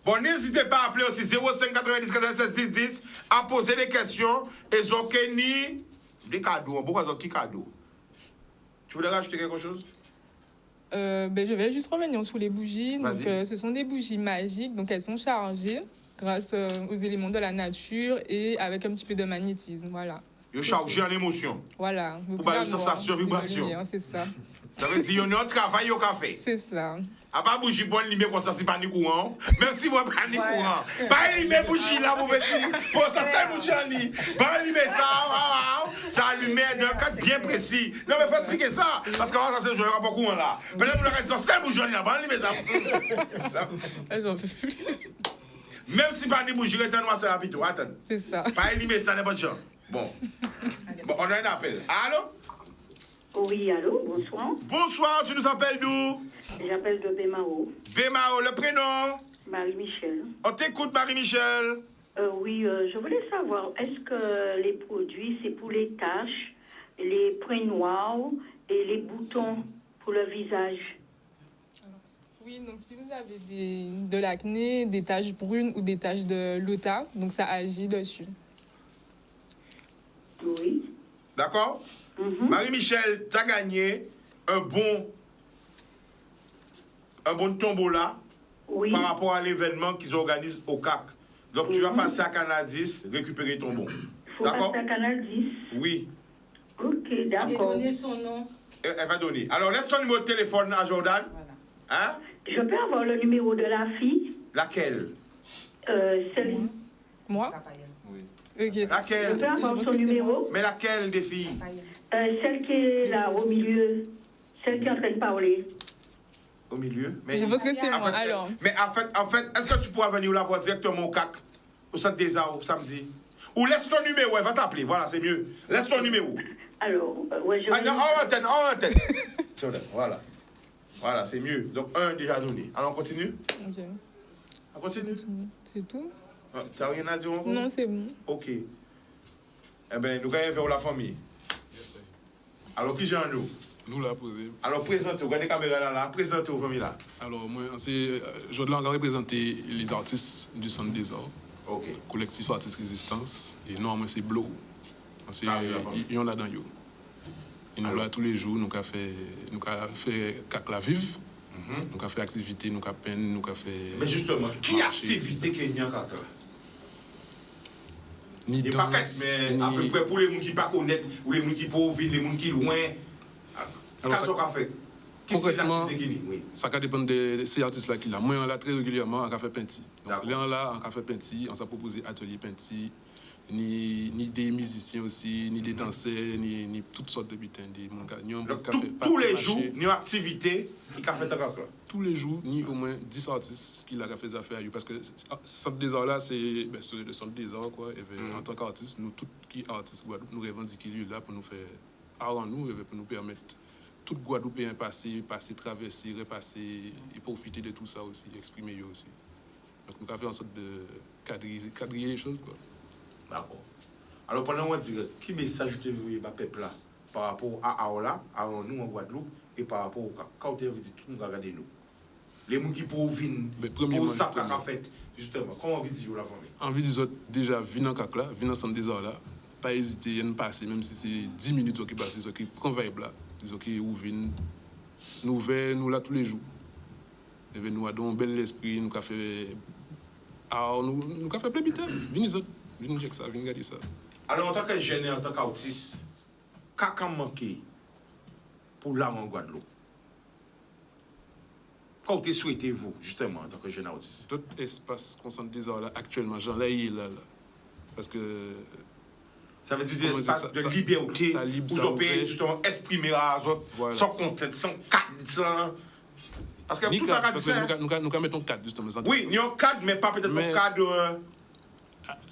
Bon, n'hésitez pas à appeler aussi 05 90 96 10 10 à poser des questions. Et Zokeni, des cadeaux. Pourquoi Zoki cadeau? Tu voudrais rajouter quelque chose? Je vais juste revenir sur les bougies. Donc, Vas-y. ce sont des bougies magiques. Donc, elles sont chargées grâce aux éléments de la nature et avec un petit peu de magnétisme. Voilà. Yo chargé en émotion. Voilà. Vous Pour pouvez pas une avoir sensation, de vibration. lumière, c'est ça. Ça veut dire qu'il y a un travail au café. C'est ça. A pas bougie bonne lumière comme ça, c'est pas ni courant. Même si vous pas ni courant. Pas lumière bougie là, vous petit. Faut ça, c'est bougie en lit. Pas lumière ça, ça lumière d'un cadre bien précis. Non, mais faut expliquer ça. Parce que ça, c'est joué pas courant là. Peut-être que vous l'avez dit, c'est bougie en lit là, pas lumière ça. J'en peux plus. Même si pas ni bougie, retourne-moi ça rapide. Attends. C'est ça. Pas lumière ça, n'importe quoi. Bon. Bon, on a un appel. Allô? Oui, allô, bonsoir. Bonsoir, tu nous appelles d'où? J'appelle de Bémao, Bémao, le prénom? Marie-Michel. On t'écoute, Marie-Michel. Oui, je voulais savoir, est-ce que les produits, c'est pour les taches, les points noirs et les boutons pour le visage? Oui, donc si vous avez de l'acné, des taches brunes ou des taches de lota, donc ça agit dessus. Oui. D'accord? Marie-Michel, tu as gagné un bon tombola Oui. par rapport à l'événement qu'ils organisent au CAC. Donc tu vas passer à Canal 10, récupérer ton bon. Il faut D'accord? passer à Canal 10. Oui, Ok, Et d'accord. donner son nom. elle va donner. Alors laisse ton numéro de téléphone à Jordan. Hein? Je peux avoir le numéro de la fille? Laquelle? Celle... Moi? Ok. Je Laquelle? peux avoir Je pense son que c'est numéro? Mais laquelle des filles? Celle qui est là au milieu, celle qui est en train de parler. Au milieu? Mais, Je pense que c'est en moi. fait, Alors, mais en fait, est-ce que tu pourras venir la voir directement au CAC? Au centre des arts, samedi? Ou laisse ton numéro, elle va t'appeler. Voilà, c'est mieux. Laisse ton numéro. Alors, ouais, je Ah vais... non, en antenne. Jordan, voilà. Voilà, c'est mieux. Donc, un déjà donné. Alors, on continue? ok. On continue? C'est tout? Ah, t'as rien à dire encore? Non, c'est bon. Ok. Eh bien, nous allons vers la famille. Alors, qui j'ai en nous? Nous l'a posé. Alors, présentez, regardez la caméra là, présentez aux familles là. Alors, moi, je dois encore représenter les artistes du Centre des Arts, Ok. collectif Artistes Résistance. Et non, moi, c'est Blow. Il y en a dans yo. Et nous, là, tous les jours, nous avons fait CAC la vive. Nous avons fait activité, nous avons peine, nous avons fait. Mais justement, qui marché, activité qu'il y a encore? ni Il n'y a pas danse, mais ni- à peu près pour les gens qui ne pas connaissent, ou les gens qui pauvres, les gens qui loin. Alors, Qu'est-ce qu'on a fait? Qu'est-ce que concrètement, l'activité qui est? Oui. ça va dépendre de ces artistes-là qui là. Moi, on l'a très régulièrement, on a fait peinti. D'accord. Donc, là, on l'a, on a fait peinti, on s'est proposé atelier peinti, ni des musiciens aussi, ni des danseurs, ni toutes sortes de butins. Donc, tous les jours, il y a une activité qui a fait encore. Tous les jours, ni au moins 10 artistes qui ont fait des affaires. Parce que le Centre des Arts là, c'est le Centre des Arts. Quoi. Et bien, en tant qu'artistes, nous, tous qui artistes Guadeloupe, nous revendiquons là pour nous faire art en nous, et pour nous permettre tout Guadeloupéen passer, traverser, repasser et profiter de tout ça aussi, exprimer eux aussi. Donc nous avons fait en sorte de quadriller les choses. Quoi. D'accord. Alors, pendant qu'on dit, qui message tu veux le peuple là par rapport à Aola, à nous en Guadeloupe, et par rapport au quand tu dit tout le monde regarder nous? Les gens qui peuvent venir, pour ça qu'on a fait, justement, comment vous dites la famille? Envie des autres, déjà, venir en CAC là, venir dans le Centre des Arts là, pas hésiter à nous passer, même si c'est 10 minutes qui passent, qui convaillent là, qui ouvrent, nous ouvrons, nous là tous les jours. Et bien, nous avons un bel esprit, nous avons fait. Alors, nous avons fait plein de temps. Venez les autres, venez checker ça, venez regarder ça. Alors, en tant que jeune et en tant qu'autiste, qu'est-ce qui manqué pour l'âme en Guadeloupe? Qu'est-ce que souhaitez-vous, justement, en tant que jeune autiste? Tout espace qu'on Centre des Arts là, actuellement, j'en ai là. Parce que. Ça veut dire Comment des espaces dire, de ça- liberté, ça libre, où ça vous pouvez ouvert. justement exprimer à autres, Voilà. sans contrainte, sans cadre, sans... Parce que Ni tout cadre, a parce dit que ça. nous mettons cadre, justement. Oui, il y a un cadre, mais pas peut-être Mais- un cadre...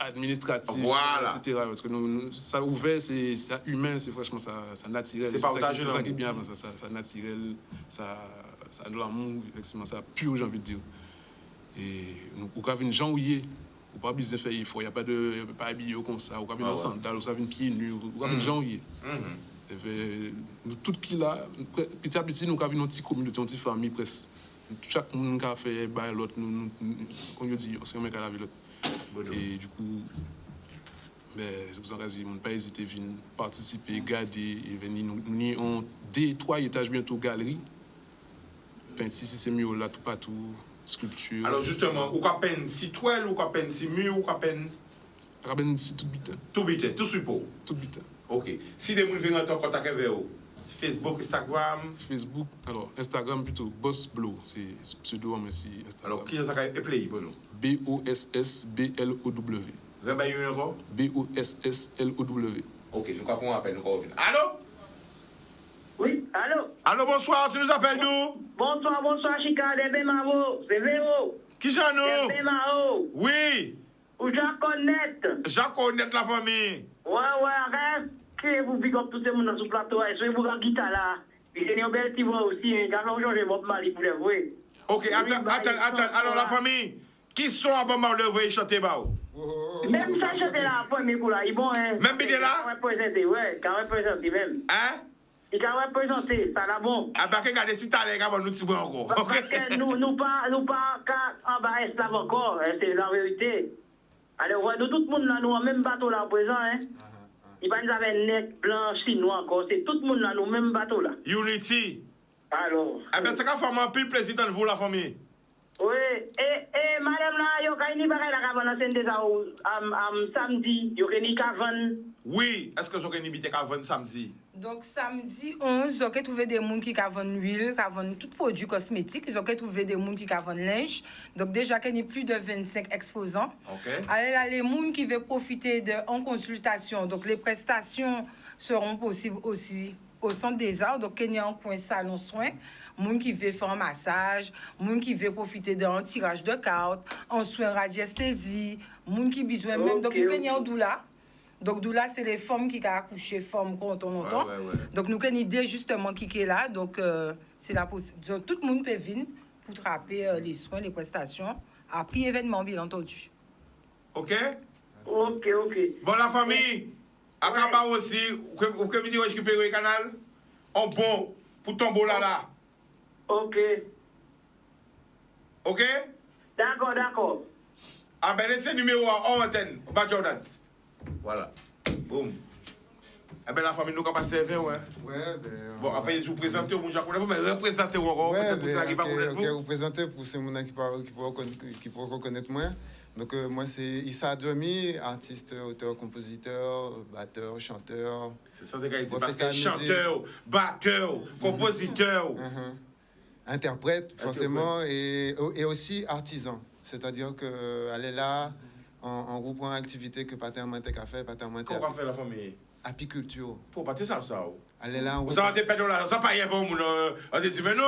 administratif, Voilà. etc. Parce que ça ouvert, c'est ça humain, c'est franchement ça naturel. C'est partagé ça l'amour. qui est bien, ça naturel, ça a de l'amour, effectivement, ça pur, j'ai envie de dire. Et nous, au cas où une gens ouillés, ou pas besoin de faire, il faut, il n'y a pas de pas habillé comme ça, ou cas où Ah une ouais. sandale, ou ça une pieds nus, ou cas où une gens ouillés. Et bien, nous, tout qui là, petit à petit, nous avons une petite communauté, une petite famille presque. chaque monde qui a fait bah, l'autre, comme je dis, on se remet à laver l'autre. Et du coup, ben, c'est pour ça que je ne pas hésiter à venir participer, garder, et venir. Nous avons 3 étages bientôt galerie. Peinture, si c'est mieux là, tout partout, sculpture. Alors justement, ou qu'à peine si toile, ou qu'à peine si mur, ou qu'à peine. À peine si tout bitin. Tout bitin, tout support. Tout bitin. Ok. Si des gens viennent en contact avec vous, Facebook, Instagram. Facebook, alors Instagram plutôt, Boss Blow, c'est pseudo, mais c'est Instagram. Alors qui est-ce qui est play pour nous? BOSSBLOW. Réveillez un encore? BOSSLOW. Ok, je crois qu'on appelle nous. Allô? Oui, allô? Allô, bonsoir, tu nous appelles d'où? Bonsoir, Chica, de Mao. C'est Véro. Qui j'en De ai? Mao. Oui, Ou Jacques Honnête. Jacques Honnête la famille. Ouais, arrête. Que vous big up tout le monde dans ce plateau. Et soyez vous en guitare là. Puis c'est une belle petite voix aussi. Car on change votre mari pour les vouer. Ok, attends, alors la famille, qui sont à Bamba le vrai chanter bah? Même ça, chanter là, premier coup là. Ils bon, hein. Même bidé là? Quand représenter même. Hein? Il can représenter, ça là bon. Ah bah regardez si t'as les gars, nous t'y encore. Parce que nous pas en bas esclaves encore, c'est la vérité. Alors, ouais, nous tout le monde là, nous, en même bateau là, présent, hein. Il va nous avoir net, blanc, chinois encore. C'est tout le monde là, nous, même bateau là. Unity. Alors. Eh ben c'est qu'à faire un peu plaisir dans vous, la famille. Oui, et madame là, yo, quand il n'y a pas la cabane, c'est déjà samedi, yo, il n'y a pas. Oui, est-ce que vous avez invité qu'à vendre samedi? Donc, samedi 11, vous avez trouvé des gens qui vendent l'huile, qui vendent tout produit cosmétique. Ils ont trouvé des gens qui vendent linge. Donc, déjà, il y a plus de 25 exposants. Ok. Alors, les gens qui veulent profiter en consultation, donc les prestations seront possibles aussi au centre des arts. Donc, il y a un coin salon soins. Moun qui veut faire un massage, moun qui veut profiter d'un tirage de cartes, en soins radiesthésie, moun qui besoin même. Donc, nous avons un doula. Donc, doula, c'est les femmes qui ont accouché, femmes quand on entend. Ouais. Donc, nous avons une idée justement qui est là. Donc, c'est la possibilité. Tout le monde peut venir pour trapper les soins, les prestations, après événement, bien entendu. Ok? Ok. Bon, la famille, à Kaba aussi, vous pouvez me dire où est-ce que vous le canal? En bon, pour tomber là. Ok. Ok? D'accord. Ah ben laissez le numéro en antenne, au bas Jordan. Voilà. Boum. Eh ben la famille nous a pas servi, ouais. Ouais, ben. Bon, après, je vous présente au monde, mais représentez encore. Ouais, Pour ça qui va connaître vous. vous présenter pour ces gens qui pourront reconnaître moi. Donc, moi, c'est Issa Djomi, artiste, auteur, compositeur, batteur, chanteur. C'est ça, des gars, ils disent parce que chanteur, batteur, compositeur. Interprète, forcément, et aussi artisan. C'est-à-dire qu'elle est là en reprend activité que Pater Mantek a fait, Pater Mantek. Comment fait la famille? Apiculture. Pour pas ça. Elle est là. Vous savez, pas là, ça pas y avoir mon. On dit, mais non,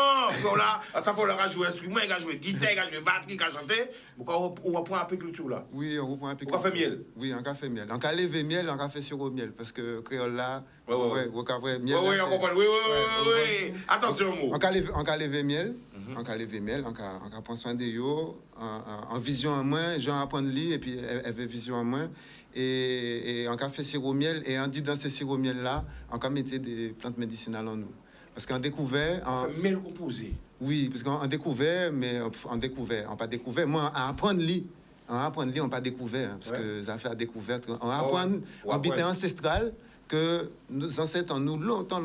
là, ça faut leur jouer instrument, il a joué guitare, il a joué batterie, il a chanté. Pourquoi on reprend apiculture là? Oui, on reprend apiculture. On fait miel? Oui, on fait miel. On a levé miel, on a fait sirop miel. Parce que créole là. Ouais. On a miel. Oui, on comprend. Oui. Attention, mot. On a levé miel. On a levé miel, on a pris soin de yo, en vision en moins, gens apprendre à lire, et puis elle avait vision en moins. Et on a fait sirop miel, et on dit dans ce sirop miel là, on a mis des plantes médicinales en nous. Parce qu'on découvert. Miel composé. Oui, parce qu'on découvert, mais on pas découvert. Moi, on apprend à lire. On apprend à lire, on pas découvert, parce que ça fait la découverte. On apprend en habitat ancestral que nos ancêtres, nous, longtemps,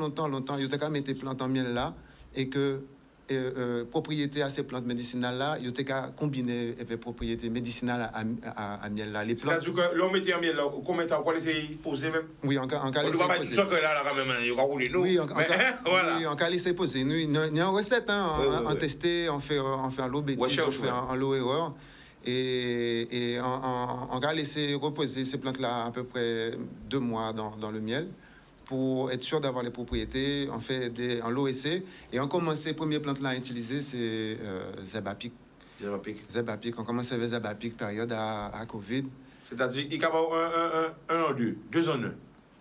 ils ont mis des plantes en miel là, et que. Propriété à ces plantes médicinales là, il y a combiné avec propriété médicinale à miel là. Les plantes. C'est-à-dire que l'homme mettait en miel là, combien de temps on laisser poser même? Oui, on a laissé poser. On ne va pas dire que là quand même, il va rouler nous. Oui, on a laissé poser. Il y a une recette, on testé, on fait un lot bêtise, on fait un lot erreur. Et on a laissé reposer ces plantes là à peu près 2 mois dans le miel. Pour être sûr d'avoir les propriétés, on fait un lot essai. Et on commence, les premières plantes là à utiliser, c'est Zebapic. On commence avec Zebapic, période à Covid. C'est-à-dire qu'il y a un en deux, 2 en 1.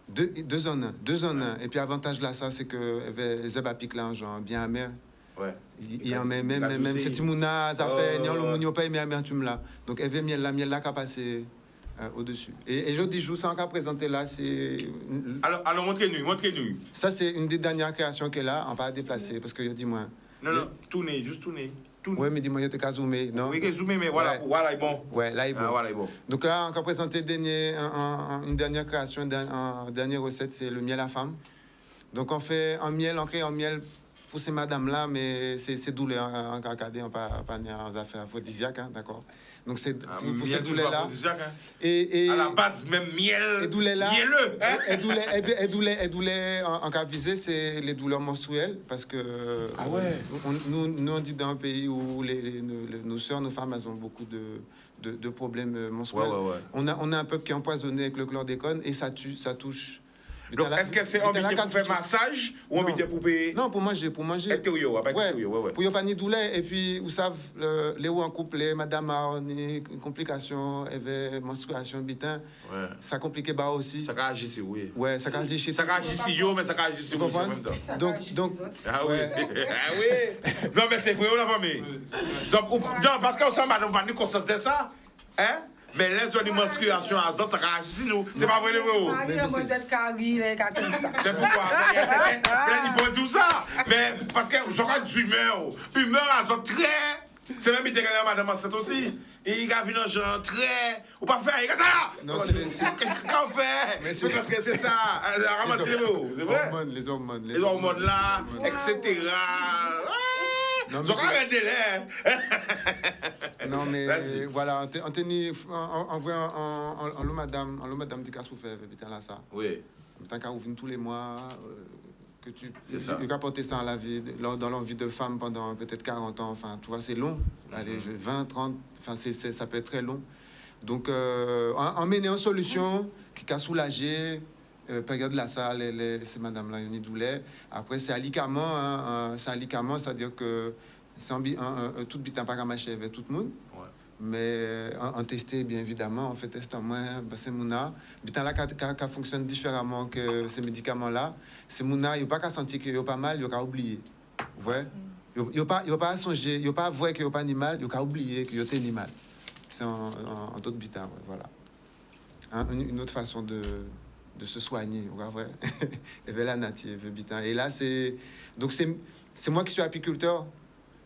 2 en 1. Et puis l'avantage là, ça, c'est que Zebapic là, genre bien amer. Ouais. Il y a même ces timouna, ça fait, il y a le pas aimé amertume là. Donc, il y a miel là qui a passé. Au-dessus. Et je dis, ça qu'on a présenté là, c'est. Alors montrez-nous. Ça, c'est une des dernières créations qu'elle a, on va déplacer, parce que je dis moi. Non, tournez. Ouais, mais dis-moi, il y a des cas zoomés, non? Oui, que zoomé, mais voilà, Ouais. voilà, il est bon. Ouais, là, il est bon. Ah, voilà, il est bon. Donc là, on va présenter une dernière création, une dernière recette, c'est le miel à femme. Donc on fait un miel, on crée un miel pour ces madames-là, mais c'est douleur en cadé, on pas en affaires aphrodisiaques, hein, d'accord? Donc c'est Ah, pour miel cette de douleur-là. aphrodisiaque, hein. Et À la base, même miel. et douleur-là, Mielleux, hein. et douleur en cas visé, c'est les douleurs menstruelles, parce que Ah ouais. nous on dit dans un pays où nos sœurs, nos femmes, elles ont beaucoup de problèmes menstruels. Ouais. On a un peuple qui est empoisonné avec le chlordécone et ça touche. Donc, est-ce que c'est envie pour faire massage ou envie pour payer? Non, pour manger. Extérieur, pas extérieur, ouais. Pour y pas ni douleur. Et puis, vous savez, les ou en couple, les madame a une complication, menstruation, bitin. Ouais. Ça compliqué bas aussi. Ça va agir, oui. Ouais, ça agit chez Ça va agir si yo, mais ça va agir si vous en même temps. Donc, Ah oui. Ah oui. Non, mais c'est vrai, on l'a famille. Non, parce qu'on s'en bat, on va nous conscience de ça. Hein? Mais laisse une menstruation à d'autres, ça va agir si nous. C'est pas vrai, le vrai. C'est pourquoi? Il faut tout ça. Mais parce que vous aurez du humeur. Humeur à d'autres traits. C'est même idée que madame Ancette aussi. Il a vu un genre très. Ou pas faire, il a ça. Non, c'est qu'on fait. Mais c'est parce que c'est ça. Ramasser les mots. C'est vrai? Les hormones. Les hormones là, etc. Non, Ils ont un délai. Non, mais Vas-y. voilà, on tenait en vrai, en l'eau madame de casse pour faire, putain là ça. Oui. Tant qu'à ouvrir tous les mois, que tu C'est ça. as porté ça dans la vie, dans l'envie de femme pendant peut-être 40 ans, enfin, tu vois, c'est long. Allez, 20, 30, enfin, ça peut être très long. Donc, emmener en solution qui a soulagé. Période là, ça, ces madame-là, ils ont douleur. Après, c'est alicament, c'est-à-dire que c'est tout bitin pas marcher avec tout le monde. Ouais. Mais en tester, bien évidemment, on fait tester en moins, c'est mouna. Bitin là, qui fonctionne différemment que ces médicaments-là. C'est mouna, il n'y a pas qu'à sentir qu'il y a pas mal, il y a qu'à oublier. Ouais. Il n'y a pas songer, il n'y a pas voir qu'il n'y a pas animal, il y a qu'à oublier qu'il y a animal. C'est en d'autres bitins, ouais, voilà. Une autre façon de se soigner, ouais. Et la nature, bitin. Et là, c'est moi qui suis apiculteur.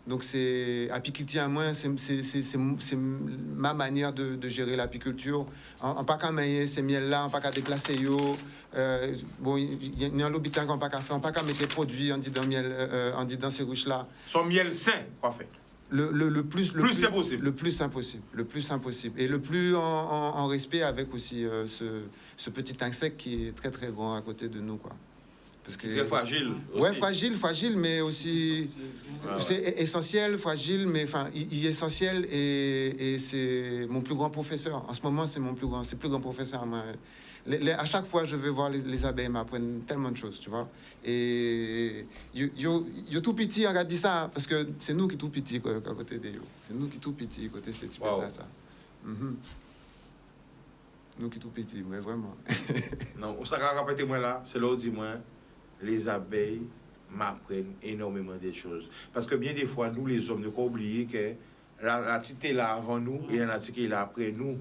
Donc c'est apiculture à moi, c'est ma manière de gérer l'apiculture. En pas qu'à mailler ces miels là, en pas qu'à déplacer yo. Bon, il y a un lobitin qu'on pas qu'à faire, on pas qu'à mettre des produits en disant miel, en disant ces ruches là. Son miel sain, quoi fait. Le plus sain possible. Le plus sain possible. Et le plus en respect avec aussi ce petit insecte qui est très très grand à côté de nous, quoi. Parce que très fragile. Ouais, fragile, mais aussi c'est essentiel, fragile, mais enfin, il est essentiel et c'est mon plus grand professeur. En ce moment, c'est le plus grand professeur. Moi. À chaque fois, je vais voir les abeilles, m'apprennent tellement de choses, tu vois. Et yo tout petit, on a dit ça, parce que c'est nous qui tout petit à côté de yo. C'est nous qui tout petit à côté de ces types-là, ça. Nous qui tout petit, mais vraiment. Non, ça va répéter moi là, c'est là où dit moi, les abeilles m'apprennent énormément des choses. Parce que bien des fois, nous les hommes, nous pas oublier que la nature est là avant nous et la nature est là après nous.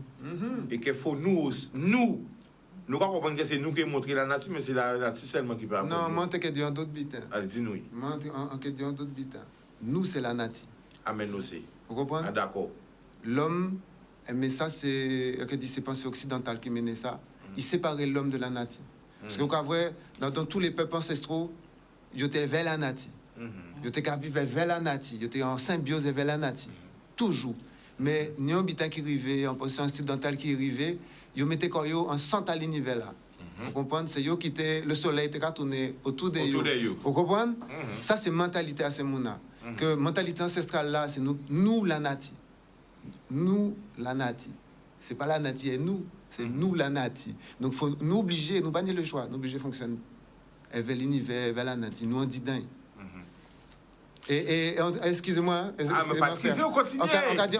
Et qu'il faut nous pas comprendre que c'est nous qui montrons la nature, mais c'est la nature seulement qui peut apprendre. Non, moi, je te dis un d'autres bitins. Allez, dis-nous. Moi, je te dis un d'autres bitins. Nous, c'est la nature. Amen aussi. Vous comprenez? Ah, d'accord. L'homme, mais ça, c'est pensée occidentale qui menait ça. Il séparait l'homme de la nature. Parce que, vous voyez, dans tous les peuples ancestraux, ils étaient vers la nature. Ils étaient vers la nature. Ils étaient en symbiose avec la nature. Toujours. Mais il y a un bitin qui arrivait, en position occidentale qui arrivait, ils mettaient en centre à l'univers là. Vous comprenez? C'est eux qui étaient, le soleil était tourné autour de eux. Vous comprenez? Ça, c'est mentalité à ces mouna. Que mentalité ancestrale là, c'est nous la nature. Nous la nature. C'est pas la nature et nous, c'est nous la nature. Donc, faut nous obliger, nous pas le choix, nous obliger de fonctionner vers l'univers, vers la nature. Nous on dit dingue. Et excusez-moi. Mais pas excusez, on continue. En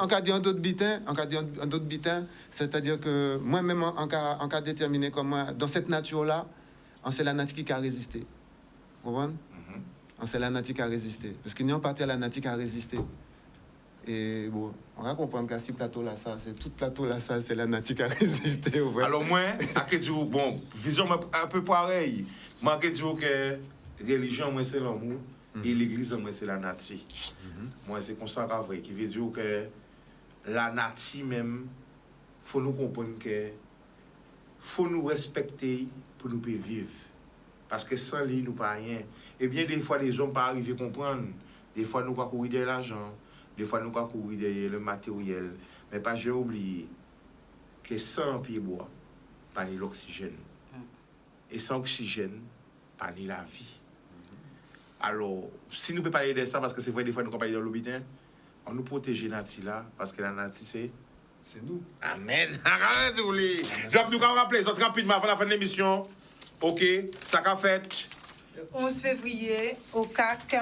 cas d'un d'autres bitins, c'est-à-dire que moi-même, en cas déterminé comme moi, dans cette nature-là, c'est la nature qui a résisté. Vous comprenez? C'est la nature qui a résisté. Parce qu'il n'y a pas partie à la nature qui a résisté. Et bon, on va comprendre qu'à ce plateau-là, tout plateau-là, c'est la nature qui a résisté. Alors moi, bon, vision un peu pareil. Moi, je dis que religion, moi, c'est l'amour. Et l'église, moi, c'est la nati. Moi, c'est comme ça vrai, qui veut dire que la nati même, faut nous comprendre que faut nous respecter pour nous vivre. Parce que sans lui, nous pas rien. Et bien, des fois, les hommes pas arriver à comprendre. Des fois, nous pas courir derrière l'argent. Des fois, nous pas courir derrière le matériel. Mais pas j'ai oublié que sans pied bois, pas ni l'oxygène. Et sans oxygène, pas ni la vie. Alors, si nous pouvons parler de ça, parce que c'est vrai, des fois, nous pouvons parler de l'hôpital, on nous protège Nati là, parce que la Nati, c'est nous. Amen. Arrête, Zouli. Donc, nous allons rappeler, ça rapidement avant la fin de l'émission. OK, ça qu'a fait. Le 11 février, au CAC,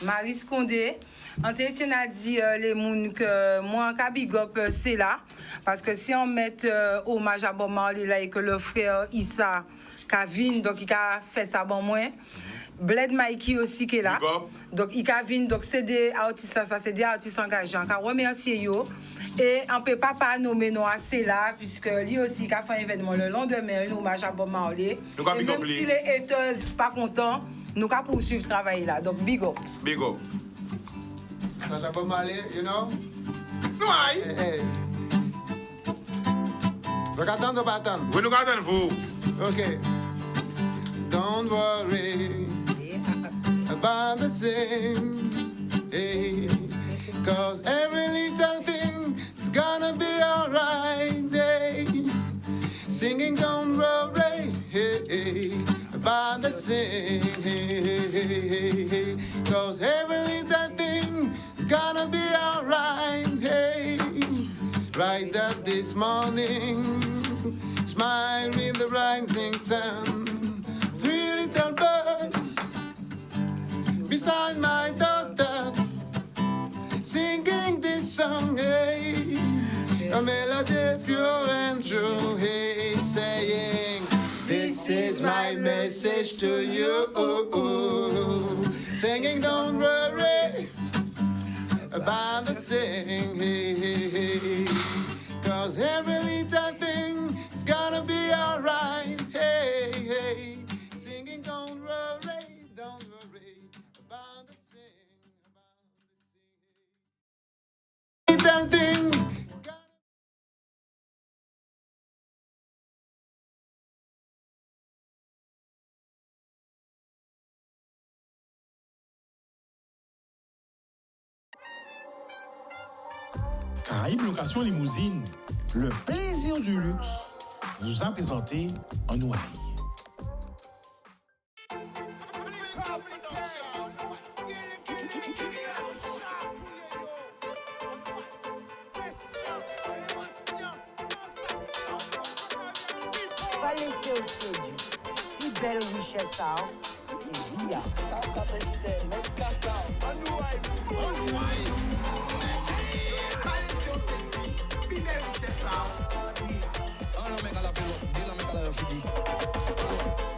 Marie Scondé. Anthétien a dit les gens que moi, en big up, c'est là. Parce que si on met hommage à Bob Marley là et que le frère Issa Kavin, donc il a fait ça bon moins. Bled Mikey aussi qui est là. Donc il Kavin, donc c'est des artistes, ça c'est des artistes engagés. On remercie yo. Et on ne peut pas nommer nous assez là, puisque lui aussi qui a fait un événement le lendemain, un hommage à Bob Marley. Et même si les haters ne sont pas contents, nous allons poursuivre ce travail là. Donc big up. Big up. Sacha Bob Marley, you know? Ouais. Hey. Vous attendez ou pas attendre? Oui, nous attendons vous. OK. Don't worry about the thing, hey, 'cause every little thing is gonna be alright, hey. Singing don't worry, hey, about the thing, hey, 'cause every little thing is gonna be alright, hey. Right up this morning, smile with the rising sun. Three little birds beside my doorstep, singing this song, hey. A melody is pure and true, hey, saying, this is my message to you. Singing, don't worry about the sing, hey, 'cause every little thing is gonna be alright, hey, hey. Singing, don't worry about the sing, little thing is gonna. Caraïbes Location Limousine, le plaisir du luxe, vous a présenté en Ouaille. Pas laisser au ciel plus belle richesse, ça. C'est bien. Oh no, make a love you.